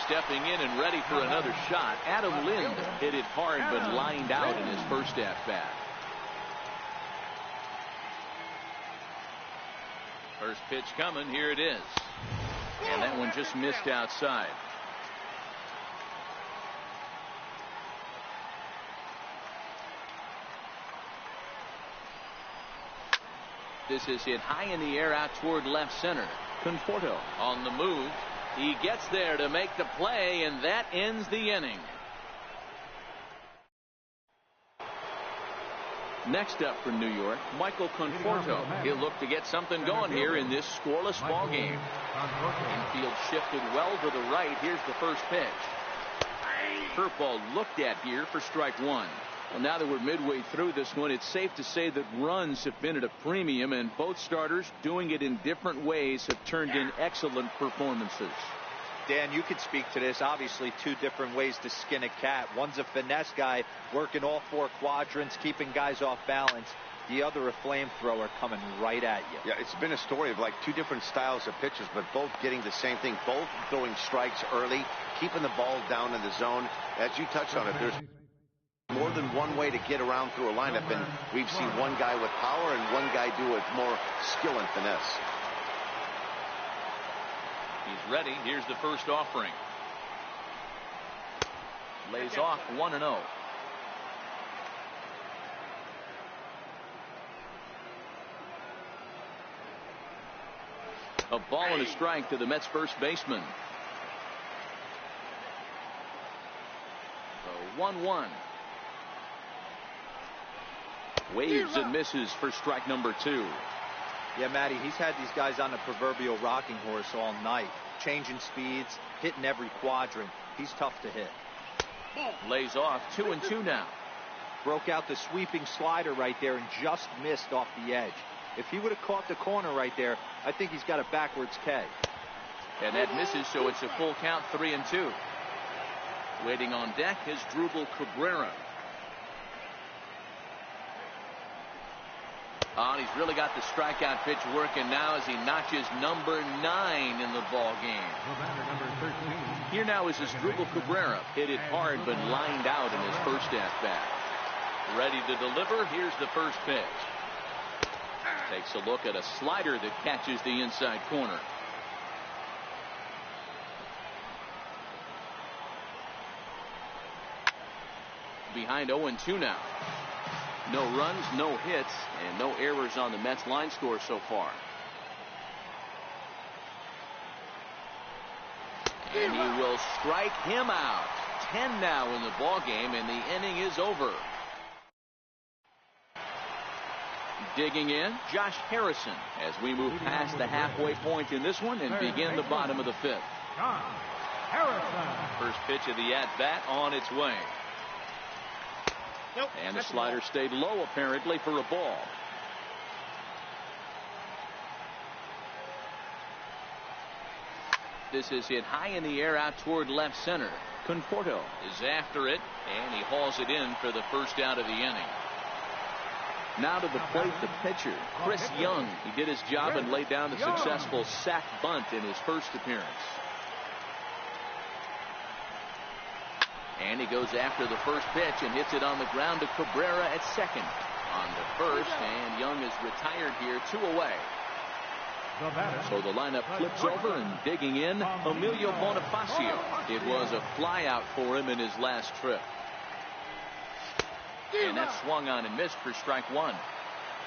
Stepping in and ready for another shot. Adam Lind hit it hard but lined out in his first at-bat. First pitch coming. Here it is. And that one just missed outside. This is hit high in the air out toward left center. Conforto on the move. He gets there to make the play, and that ends the inning. Next up for New York, Michael Conforto. He'll look to get something going here in this scoreless ball game. Infield shifted well to the right. Here's the first pitch. Curveball looked at here for strike 1. Well, now that we're midway through this one, it's safe to say that runs have been at a premium, and both starters, doing it in different ways, have turned in excellent performances. Dan, you could speak to this. Obviously, 2 different ways to skin a cat. One's a finesse guy, working all 4 quadrants, keeping guys off balance. The other, a flamethrower coming right at you. Yeah, it's been a story of like 2 different styles of pitchers, but both getting the same thing. Both throwing strikes early, keeping the ball down in the zone. As you touched on it, there's more than one way to get around through a lineup, and we've seen one guy with power and one guy do it more skill and finesse. He's ready. Here's the first offering. Lays off 1-0. A ball and a strike to the Mets first baseman. So 1-1. Waves and misses for strike number 2. Yeah, Matty, he's had these guys on the proverbial rocking horse all night. Changing speeds, hitting every quadrant. He's tough to hit. Lays off 2-2 now. Broke out the sweeping slider right there and just missed off the edge. If he would have caught the corner right there, I think he's got a backwards K. And that misses, so it's a full count, 3-2. Waiting on deck is Drupal Cabrera. He's really got the strikeout pitch working now as he notches number 9 in the ball game. Here now is Drupal Cabrera. Hit it hard but lined out in his first at-bat. Ready to deliver. Here's the first pitch. Takes a look at a slider that catches the inside corner. Behind 0-2 now. No runs, no hits, and no errors on the Mets line score so far. And he will strike him out. 10 now in the ball game, and the inning is over. Digging in, Josh Harrison, as we move past the halfway point in this one and begin the bottom of the 5th. First pitch of the at-bat on its way. Nope, and the slider stayed low apparently for a ball. This is hit high in the air out toward left center. Conforto is after it, and he hauls it in for the first out of the inning. Now to the plate, the pitcher, Chris Young. He did his job and laid down the successful sac bunt in his first appearance. And he goes after the first pitch and hits it on the ground to Cabrera at second. On to first, and Young is retired here, 2 away. So the lineup flips over, and digging in, Emilio Bonifacio. It was a fly out for him in his last trip. And that swung on and missed for strike 1.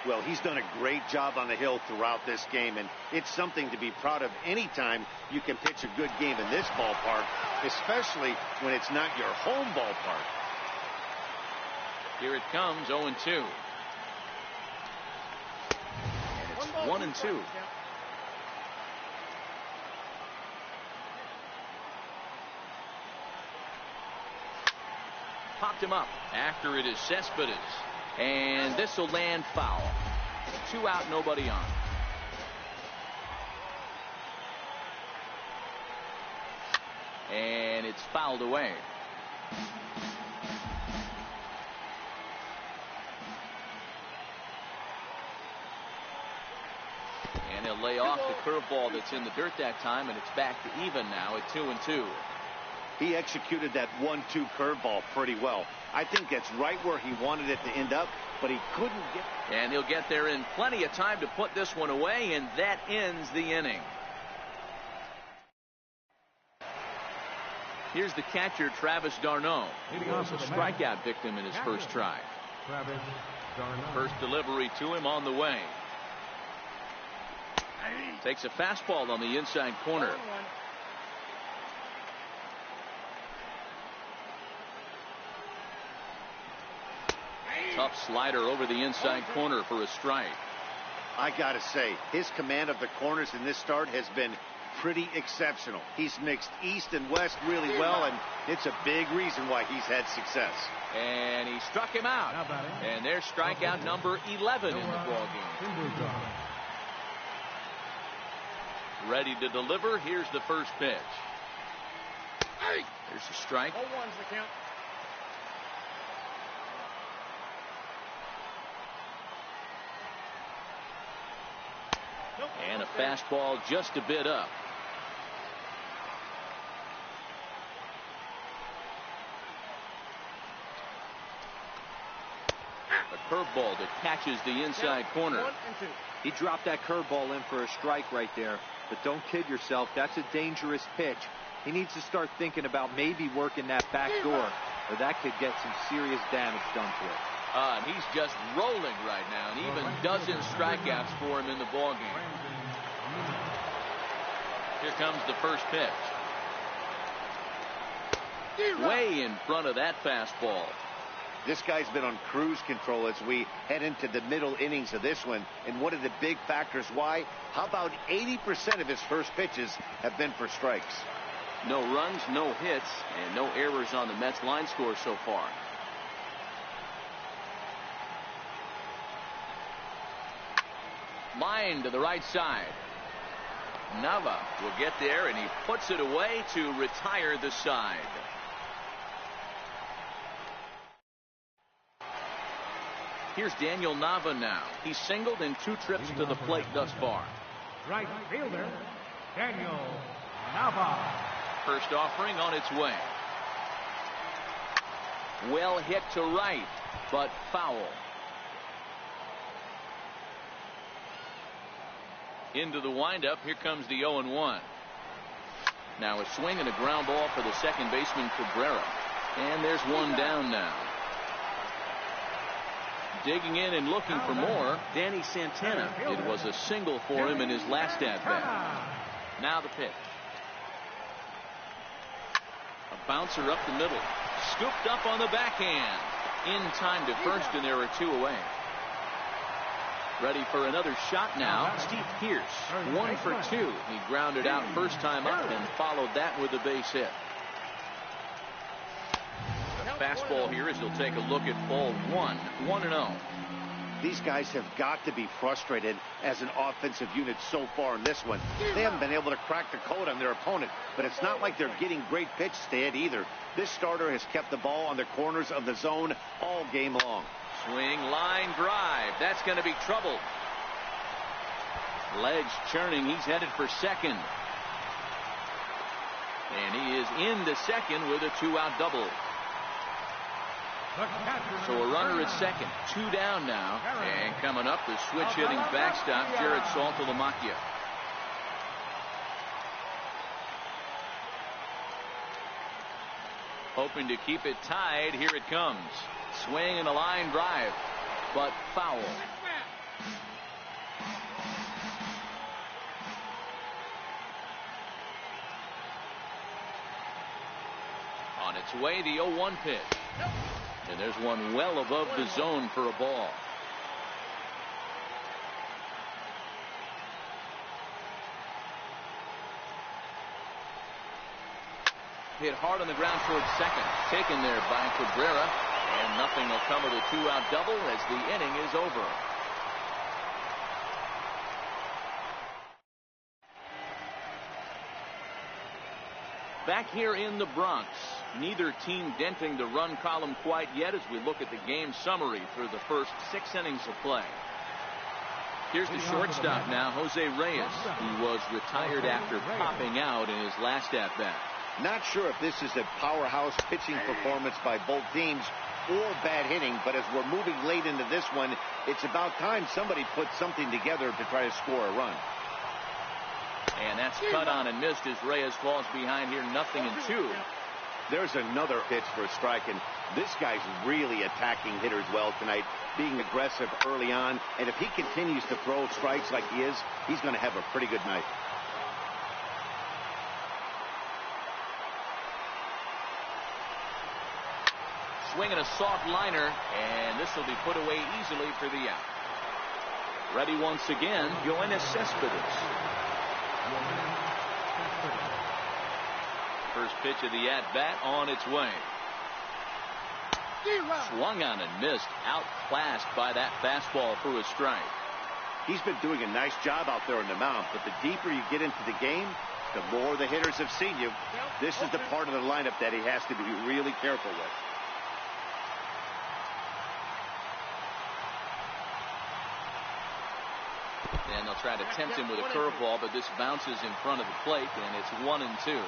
Well, he's done a great job on the hill throughout this game, and it's something to be proud of anytime you can pitch a good game in this ballpark, especially when it's not your home ballpark. Here it comes, 0-2. And it's 1-2. Popped him up. After it is Cespedes. And this will land foul. 2 out, nobody on. And it's fouled away. And he'll lay off the curveball that's in the dirt that time, and it's back to even now at 2-2. He executed that 1-2 curveball pretty well. I think that's right where he wanted it to end up, but he couldn't get. And he'll get there in plenty of time to put this one away, and that ends the inning. Here's the catcher, Travis d'Arnaud. He was a strikeout victim in his first try. First delivery to him on the way. Takes a fastball on the inside corner. Tough slider over the inside corner for a strike. I gotta say, his command of the corners in this start has been pretty exceptional. He's mixed east and west really well, and it's a big reason why he's had success. And he struck him out. And there's strikeout number 11 in the ballgame. Ready to deliver. Here's the first pitch. There's a strike. 0-1's the count. And a fastball just a bit up. A curveball that catches the inside corner. He dropped that curveball in for a strike right there. But don't kid yourself, that's a dangerous pitch. He needs to start thinking about maybe working that back door, or that could get some serious damage done to it. And he's just rolling right now, and even dozens strikeouts for him in the ballgame. Here comes the first pitch. Way in front of that fastball. This guy's been on cruise control as we head into the middle innings of this one. And one of the big factors why, how about 80% of his first pitches have been for strikes? No runs, no hits, and no errors on the Mets line score so far. Line to the right side. Nava will get there, and he puts it away to retire the side. Here's Daniel Nava now. He's singled in 2 trips to the plate thus far. Right fielder, Daniel Nava. First offering on its way. Well hit to right, but foul. Into the windup. Here comes the 0-1. Now a swing and a ground ball for the second baseman, Cabrera. And there's one down now. Digging in and looking for more, Danny Santana. It was a single for him in his last at bat. Now the pitch. Bouncer up the middle. Scooped up on the backhand. In time to first, and there are 2 away. Ready for another shot now. Steve Pearce, 1 for 2. He grounded out first time up and followed that with a base hit. The fastball here as he'll take a look at ball 1. 1-0. These guys have got to be frustrated as an offensive unit so far in this one. They haven't been able to crack the code on their opponent, but it's not like they're getting great pitch to hit either. This starter has kept the ball on the corners of the zone all game long. Swing, line drive. That's going to be trouble. Legs churning. He's headed for second. And he is into second with a 2-out double. So a runner at second. 2 down now. And coming up, the switch hitting backstop, Jared Saltalamacchia. Hoping to keep it tied. Here it comes. Swing and a line drive, but foul. On its way, the 0-1 pitch. And there's one well above the zone for a ball. Hit hard on the ground towards second. Taken there by Cabrera. And nothing will come of the 2-out double as the inning is over. Back here in the Bronx, neither team denting the run column quite yet as we look at the game summary through the first 6 innings of play. Here's the shortstop now, Jose Reyes, who was retired after popping out in his last at-bat. Not sure if this is a powerhouse pitching performance by both teams or bad hitting, but as we're moving late into this one, it's about time somebody puts something together to try to score a run. And that's cut on and missed as Reyes falls behind here, 0-2. There's another pitch for a strike, and this guy's really attacking hitters well tonight, being aggressive early on, and if he continues to throw strikes like he is, he's going to have a pretty good night. Swinging a soft liner, and this will be put away easily for the out. Ready once again, Yoenis Cespedes. First pitch of the at-bat on its way. Swung on and missed, outclassed by that fastball for a strike. He's been doing a nice job out there on the mound, but the deeper you get into the game, the more the hitters have seen you. This is the part of the lineup that he has to be really careful with. And they'll try to tempt him with a curveball, but this bounces in front of the plate, and it's 1-2.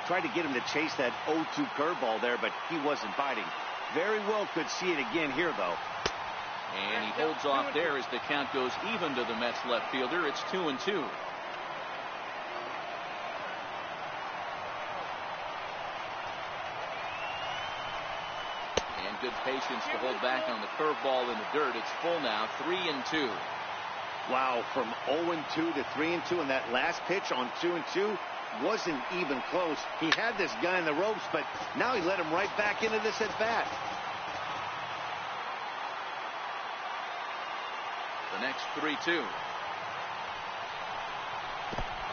Tried to get him to chase that 0-2 curveball there, but he wasn't biting. Very well could see it again here, though. And he holds off there as the count goes even to the Mets left fielder. It's 2-2. And good patience to hold back on the curveball in the dirt. It's full now, 3-2. Wow, from 0-2 to 3-2, and that last pitch on 2-2 wasn't even close. He had this guy in the ropes, but now he let him right back into this at bat. The next 3-2.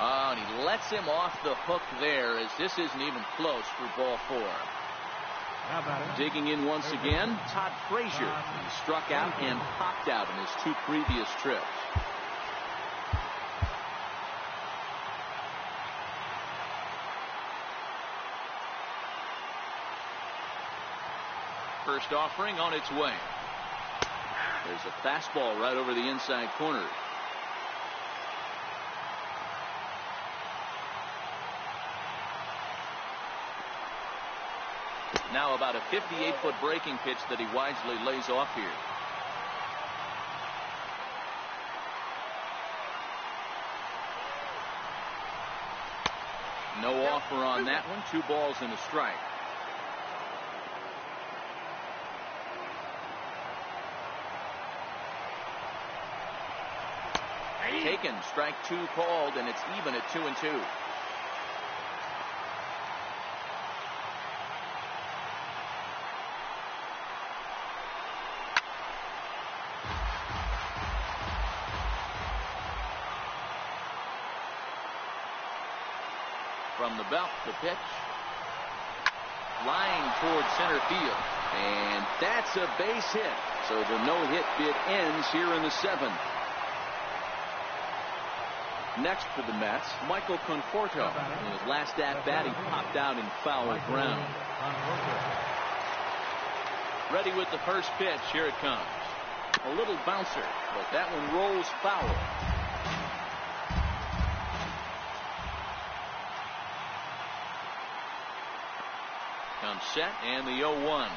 Oh, and he lets him off the hook there as this isn't even close for ball 4. Digging in once again, Todd Frazier. He struck out and popped out in his 2 previous trips. First offering on its way. There's a fastball right over the inside corner. Now about a 58-foot breaking pitch that he wisely lays off here. No offer on that one. 2 balls and a strike. Taken, strike 2 called, and it's even at 2-2. From the belt, the pitch. Flying towards center field. And that's a base hit. So the no-hit bid ends here in the 7th. Next for the Mets, Michael Conforto. In his last at-bat, he popped out in foul ground. Ready with the first pitch. Here it comes. A little bouncer, but that one rolls foul. Comes set, and the 0-1.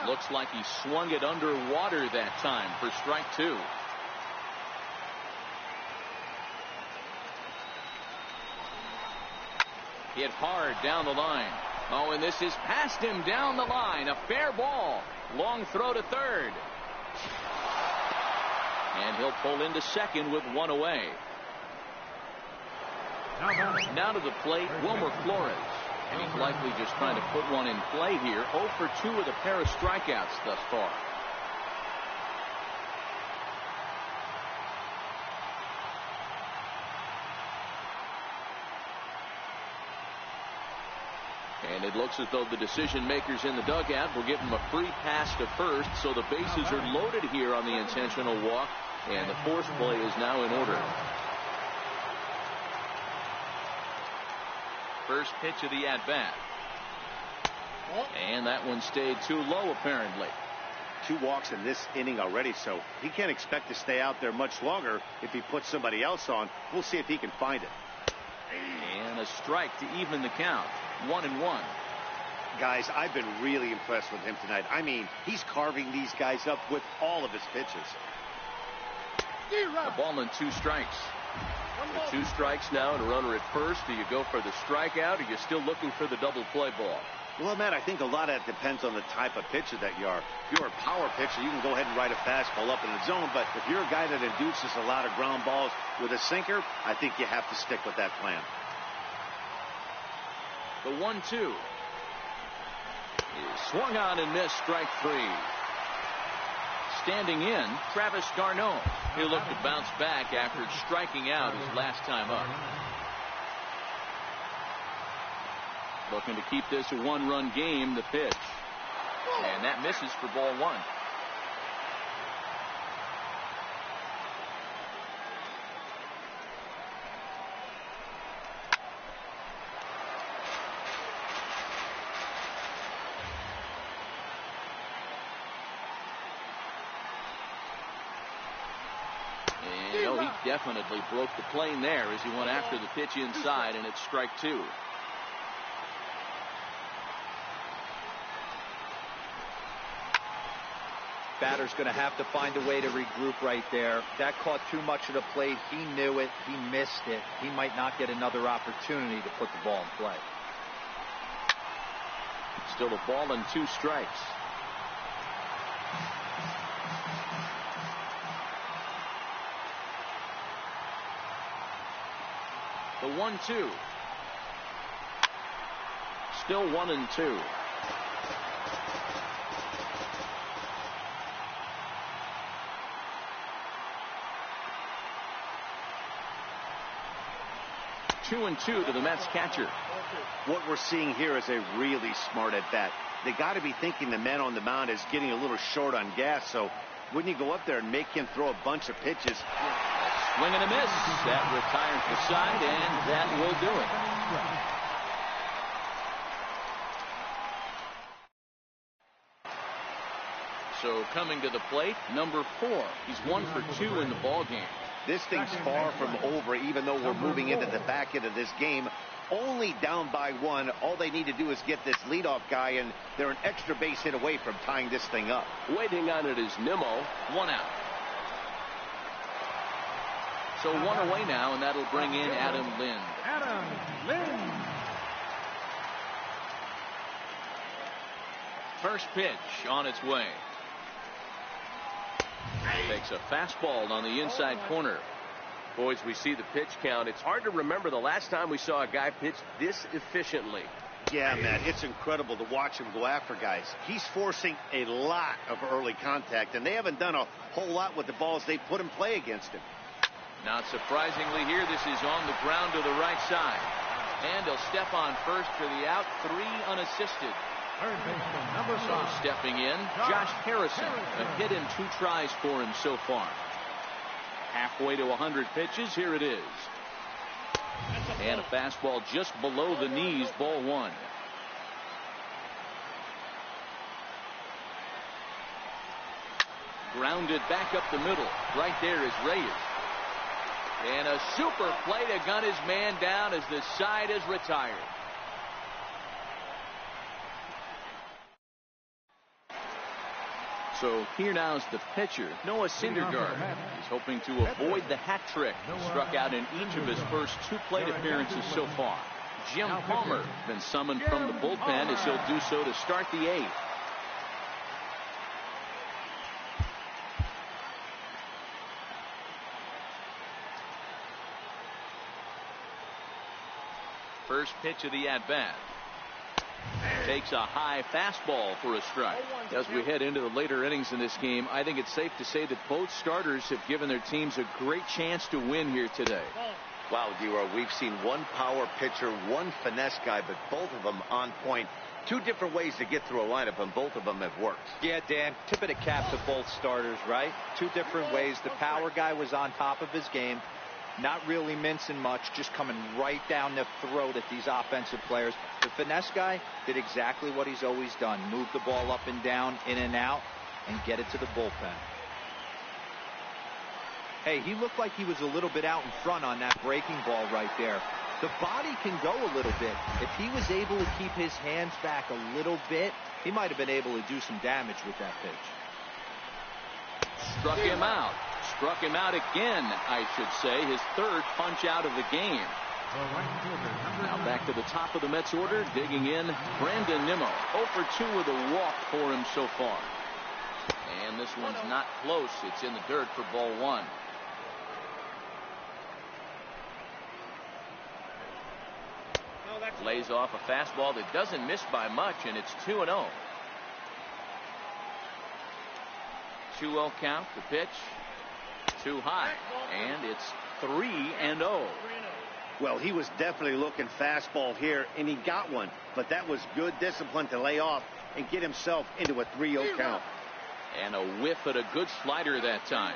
Looks like he swung it underwater that time for strike 2. Hit hard down the line. Oh, and this is past him down the line. A fair ball. Long throw to third. And he'll pull into second with one away. Now to the plate, Wilmer Flores. And he's likely just trying to put one in play here. 0 for 2 with a pair of strikeouts thus far. And it looks as though the decision makers in the dugout will give him a free pass to first. So the bases are loaded here on the intentional walk. And the force play is now in order. First pitch of the at-bat. And that one stayed too low, apparently. 2 walks in this inning already, so he can't expect to stay out there much longer if he puts somebody else on. We'll see if he can find it. And a strike to even the count. 1-1. Guys, I've been really impressed with him tonight. I mean, he's carving these guys up with all of his pitches. A ball and 2 strikes. With 2 strikes now and a runner at first. Do you go for the strikeout, or are you still looking for the double play ball? Well, Matt, I think a lot of that depends on the type of pitcher that you are. If you're a power pitcher, you can go ahead and ride a fastball up in the zone. But if you're a guy that induces a lot of ground balls with a sinker, I think you have to stick with that plan. The 1-2 is swung on and missed. Strike 3. Standing in, Travis d'Arnaud. He'll look to bounce back after striking out his last time up. Looking to keep this a 1-run game. The pitch. And that misses for ball 1. And he definitely broke the plane there as he went after the pitch inside, and it's strike 2. Batter's going to have to find a way to regroup right there. That caught too much of the plate. He knew it. He missed it. He might not get another opportunity to put the ball in play. Still a ball and 2 strikes. The 1-2. Still 1-2. Two and 2 to the Mets catcher. What we're seeing here is a really smart at bat. They got to be thinking the man on the mound is getting a little short on gas. So wouldn't you go up there and make him throw a bunch of pitches? Swing and a miss. That retires the side, and that will do it. So coming to the plate, number 4. He's 1 for 2 in the ball game. This thing's far from over, even though we're moving into the back end of this game. Only down by 1. All they need to do is get this leadoff guy, and they're an extra base hit away from tying this thing up. Waiting on it is Nimmo. 1 out. So 1 away now, and that'll bring in Adam Lind. Adam Lind. First pitch on its way. Takes a fastball on the inside corner. Boys, we see the pitch count. It's hard to remember the last time we saw a guy pitch this efficiently. Yeah, man, it's incredible to watch him go after guys. He's forcing a lot of early contact, and they haven't done a whole lot with the balls they put in play against him. Not surprisingly here, this is on the ground to the right side. And he'll step on first for the out. 3 unassisted. Third baseman, number So 5. stepping in, Josh Harrison. A hit in 2 tries for him so far. Halfway to 100 pitches. Here it is. And a fastball just below the knees. Ball 1. Grounded back up the middle. Right there is Reyes. And a super play to gun his man down as the side is retired. So here now is the pitcher, Noah Syndergaard. He's hoping to avoid the hat trick. He struck out in each of his first 2 plate appearances so far. Jim Palmer been summoned from the bullpen as he'll do so to start the 8th. First pitch of the at-bat. Takes a high fastball for a strike. As we head into the later innings in this game, I think it's safe to say that both starters have given their teams a great chance to win here today. Wow, D-Roy, we've seen one power pitcher, one finesse guy, but both of them on point. 2 different ways to get through a lineup, and both of them have worked. Yeah, Dan, tip of the cap to both starters, right? 2 different ways. The power guy was on top of his game. Not really mincing much, just coming right down the throat at these offensive players. The finesse guy did exactly what he's always done. Move the ball up and down, in and out, and get it to the bullpen. Hey, he looked like he was a little bit out in front on that breaking ball right there. The body can go a little bit. If he was able to keep his hands back a little bit, he might have been able to do some damage with that pitch. Struck him out. Struck him out again, I should say. His 3rd punch out of the game. Now back to the top of the Mets order. Digging in, Brandon Nimmo. 0 for 2 with a walk for him so far. And this one's not close. It's in the dirt for ball 1. Lays off a fastball that doesn't miss by much, and it's 2-0. 2-0 count. The pitch too high, and it's 3-0. Well, he was definitely looking fastball here, and he got one, but that was good discipline to lay off and get himself into a 3-0 count. And a whiff at a good slider that time.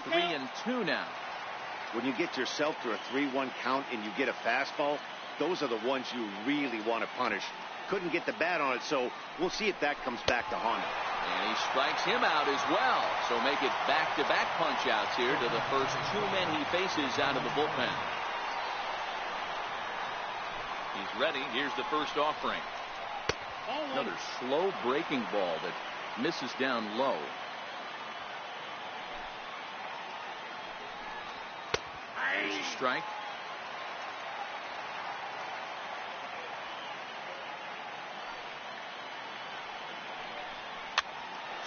3-2 now. When you get yourself to a 3-1 count and you get a fastball, those are the ones you really want to punish. Couldn't get the bat on it, so we'll see if that comes back to haunt him. And he strikes him out as well. So make it back-to-back punch-outs here to the first 2 men he faces out of the bullpen. He's ready. Here's the first offering. Another slow breaking ball that misses down low. There's a strike.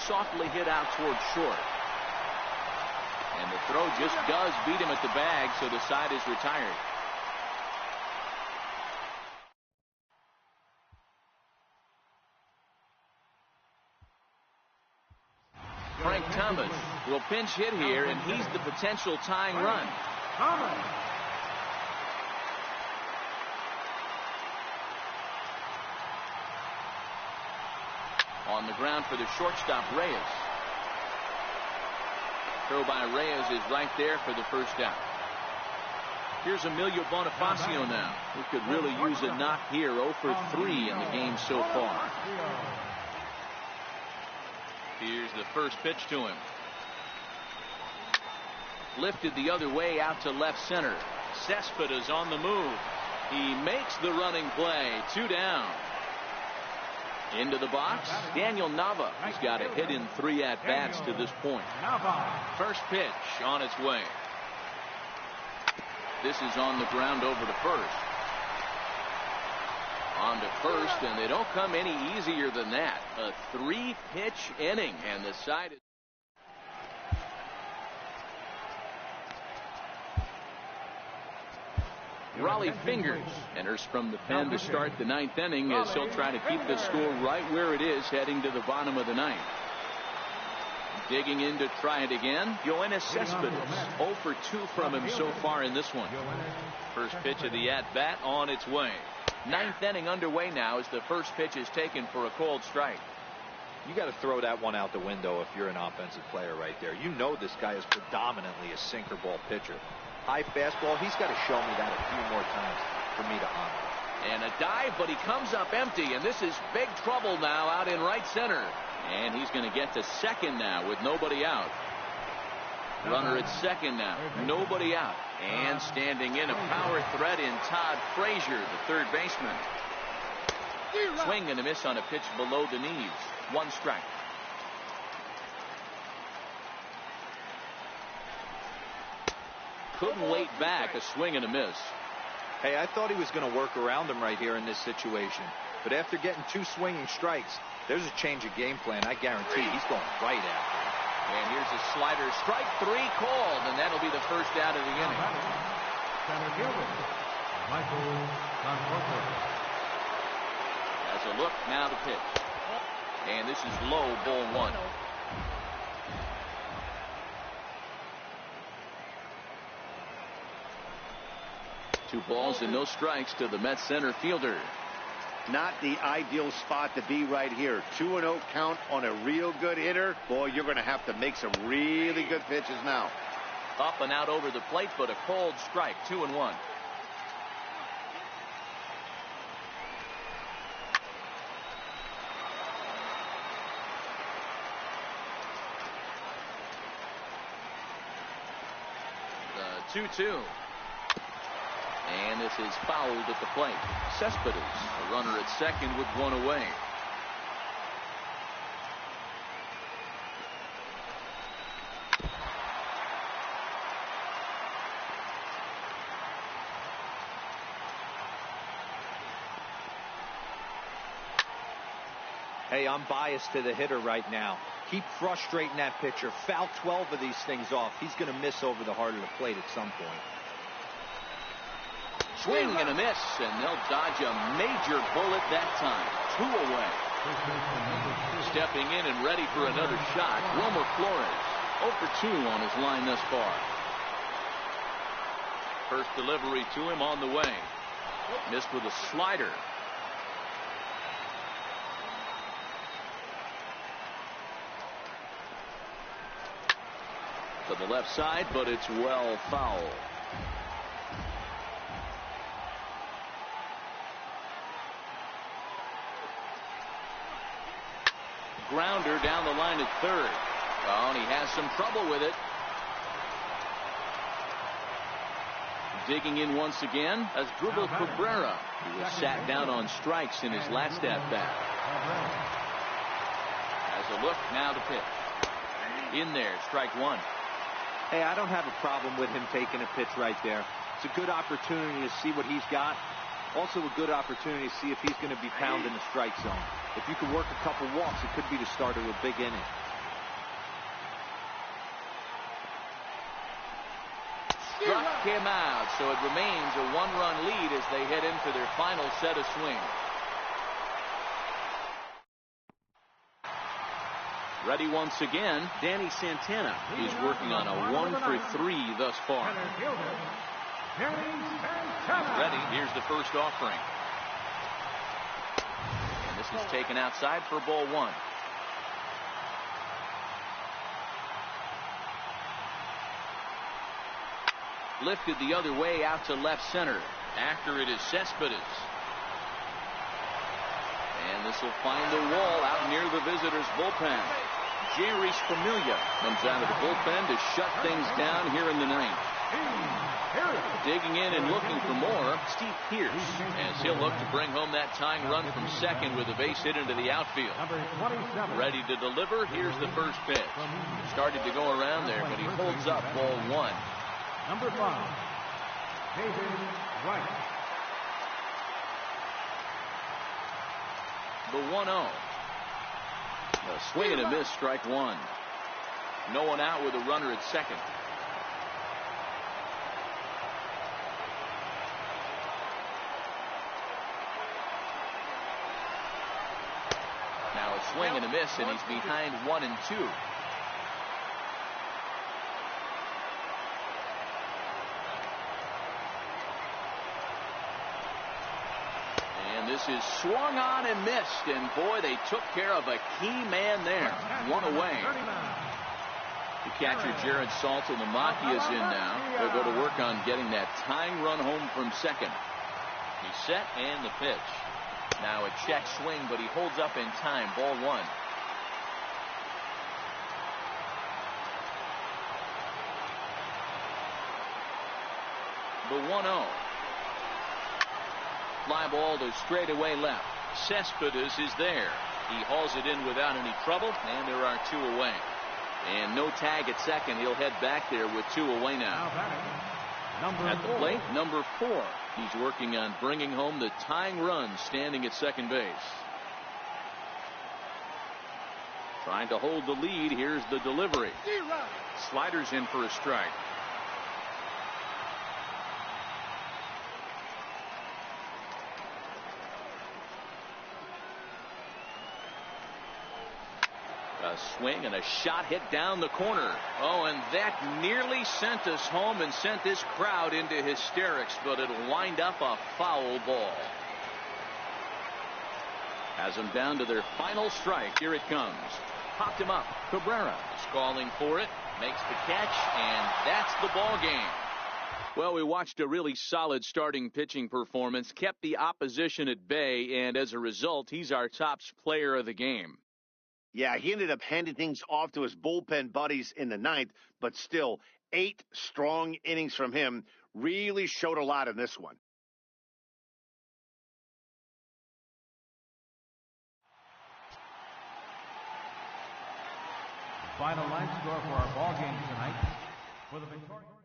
Softly hit out towards short. And the throw just does beat him at the bag, so the side is retired. Frank Thomas will pinch hit here, and he's the potential tying run. On the ground for the shortstop, Reyes. Throw by Reyes is right there for the first out. Here's Emilio Bonifacio now, who could really use a knock here. 0 for 3 in the game so far. Here's the first pitch to him. Lifted the other way out to left center. Cespedes on the move. He makes the running play. 2 down. Into the box, Daniel Nava has got a hit in 3 at-bats to this point. First pitch on its way. This is on the ground over to first. On to first, and they don't come any easier than that. A 3-pitch inning, and the side is... Raleigh Fingers enters from the pen to start the 9th inning as he'll try to keep the score right where it is heading to the bottom of the 9th. Digging in to try it again, Yoenis Cespedes. 0 for 2 from him so far in this one. First pitch of the at-bat on its way. Ninth inning underway now as the first pitch is taken for a called strike. You got to throw that one out the window if you're an offensive player right there. You know this guy is predominantly a sinker ball pitcher. High fastball, he's got to show me that a few more times for me to honor. And a dive, but he comes up empty, and this is big trouble now out in right center. And he's going to get to second now with nobody out. Runner at second now, nobody out. And standing in, a power threat in Todd Frazier, the third baseman. Swing and a miss on a pitch below the knees. 1 strike. Couldn't wait back. A swing and a miss. Hey, I thought he was going to work around him right here in this situation. But after getting 2 swinging strikes, there's a change of game plan. I guarantee he's going right after him. And here's a slider. Strike 3 called, and that'll be the first out of the inning. Center fielder, Michael Conforto. As a look, now the pitch. And this is low, ball 1. Two balls and no strikes to the Mets center fielder. Not the ideal spot to be right here. 2-0 count on a real good hitter. Boy, you're going to have to make some really good pitches now. Up and out over the plate, but a called strike. 2-1. The 2-2. And this is fouled at the plate. Cespedes, a runner at second with 1 away. Hey, I'm biased to the hitter right now. Keep frustrating that pitcher. Foul 12 of these things off. He's going to miss over the heart of the plate at some point. Swing and a miss, and they'll dodge a major bullet that time. 2 away. Stepping in and ready for another shot, Wilmer Flores. 0 for 2 on his line thus far. First delivery to him on the way. Missed with a slider. To the left side, but it's well foul. Grounder down the line at third. Oh, and he has some trouble with it. Digging in once again as Dribble Cabrera. He was sat down on strikes in his last at bat. As a look, now the pitch. In there, strike 1. Hey, I don't have a problem with him taking a pitch right there. It's a good opportunity to see what he's got. Also a good opportunity to see if he's going to be pounding the strike zone. If you can work a couple walks, it could be the start of a big inning. Struck him out, so it remains a 1-run lead as they head into their final set of swings. Ready once again, Danny Santana. He's working on a 1 for 3 thus far. Ready, here's the first offering. And this is taken outside for ball 1. Lifted the other way out to left center. After it is Cespedes. And this will find the wall out near the visitors' bullpen. Jerry Familia comes out of the bullpen to shut things down here in the ninth. Digging in and looking for more, Steve Pearce, as he'll look to bring home that tying run from second with a base hit into the outfield. Ready to deliver. Here's the first pitch. Started to go around there, but he holds up ball 1. Number 5, David Wright. The 1-0. A swing and a miss, strike 1. No one out with a runner at second. Now a swing and a miss, and he's behind 1 and 2. is swung on and missed, and boy, they took care of a key man there. One away. The catcher, Jared Saltalamacchia, is in now. They'll go to work on getting that tying run home from second. He's set, and the pitch. Now a check swing, but he holds up in time. Ball one. The 1-0. Fly ball to straightaway left. Cespedes is there. He hauls it in without any trouble, and there are two away. And no tag at second. He'll head back there with two away now. At the plate, number 4. He's working on bringing home the tying run, standing at second base. Trying to hold the lead. Here's the delivery. Sliders in for a strike. A swing and a shot hit down the corner. Oh, and that nearly sent us home and sent this crowd into hysterics, but it'll wind up a foul ball. Has them down to their final strike. Here it comes. Popped him up. Cabrera is calling for it. Makes the catch, and that's the ball game. Well, we watched a really solid starting pitching performance, kept the opposition at bay, and as a result, he's our top player of the game. Yeah, he ended up handing things off to his bullpen buddies in the 9th, but still 8 strong innings from him really showed a lot in this one. The final line score for our ball game tonight for the victorious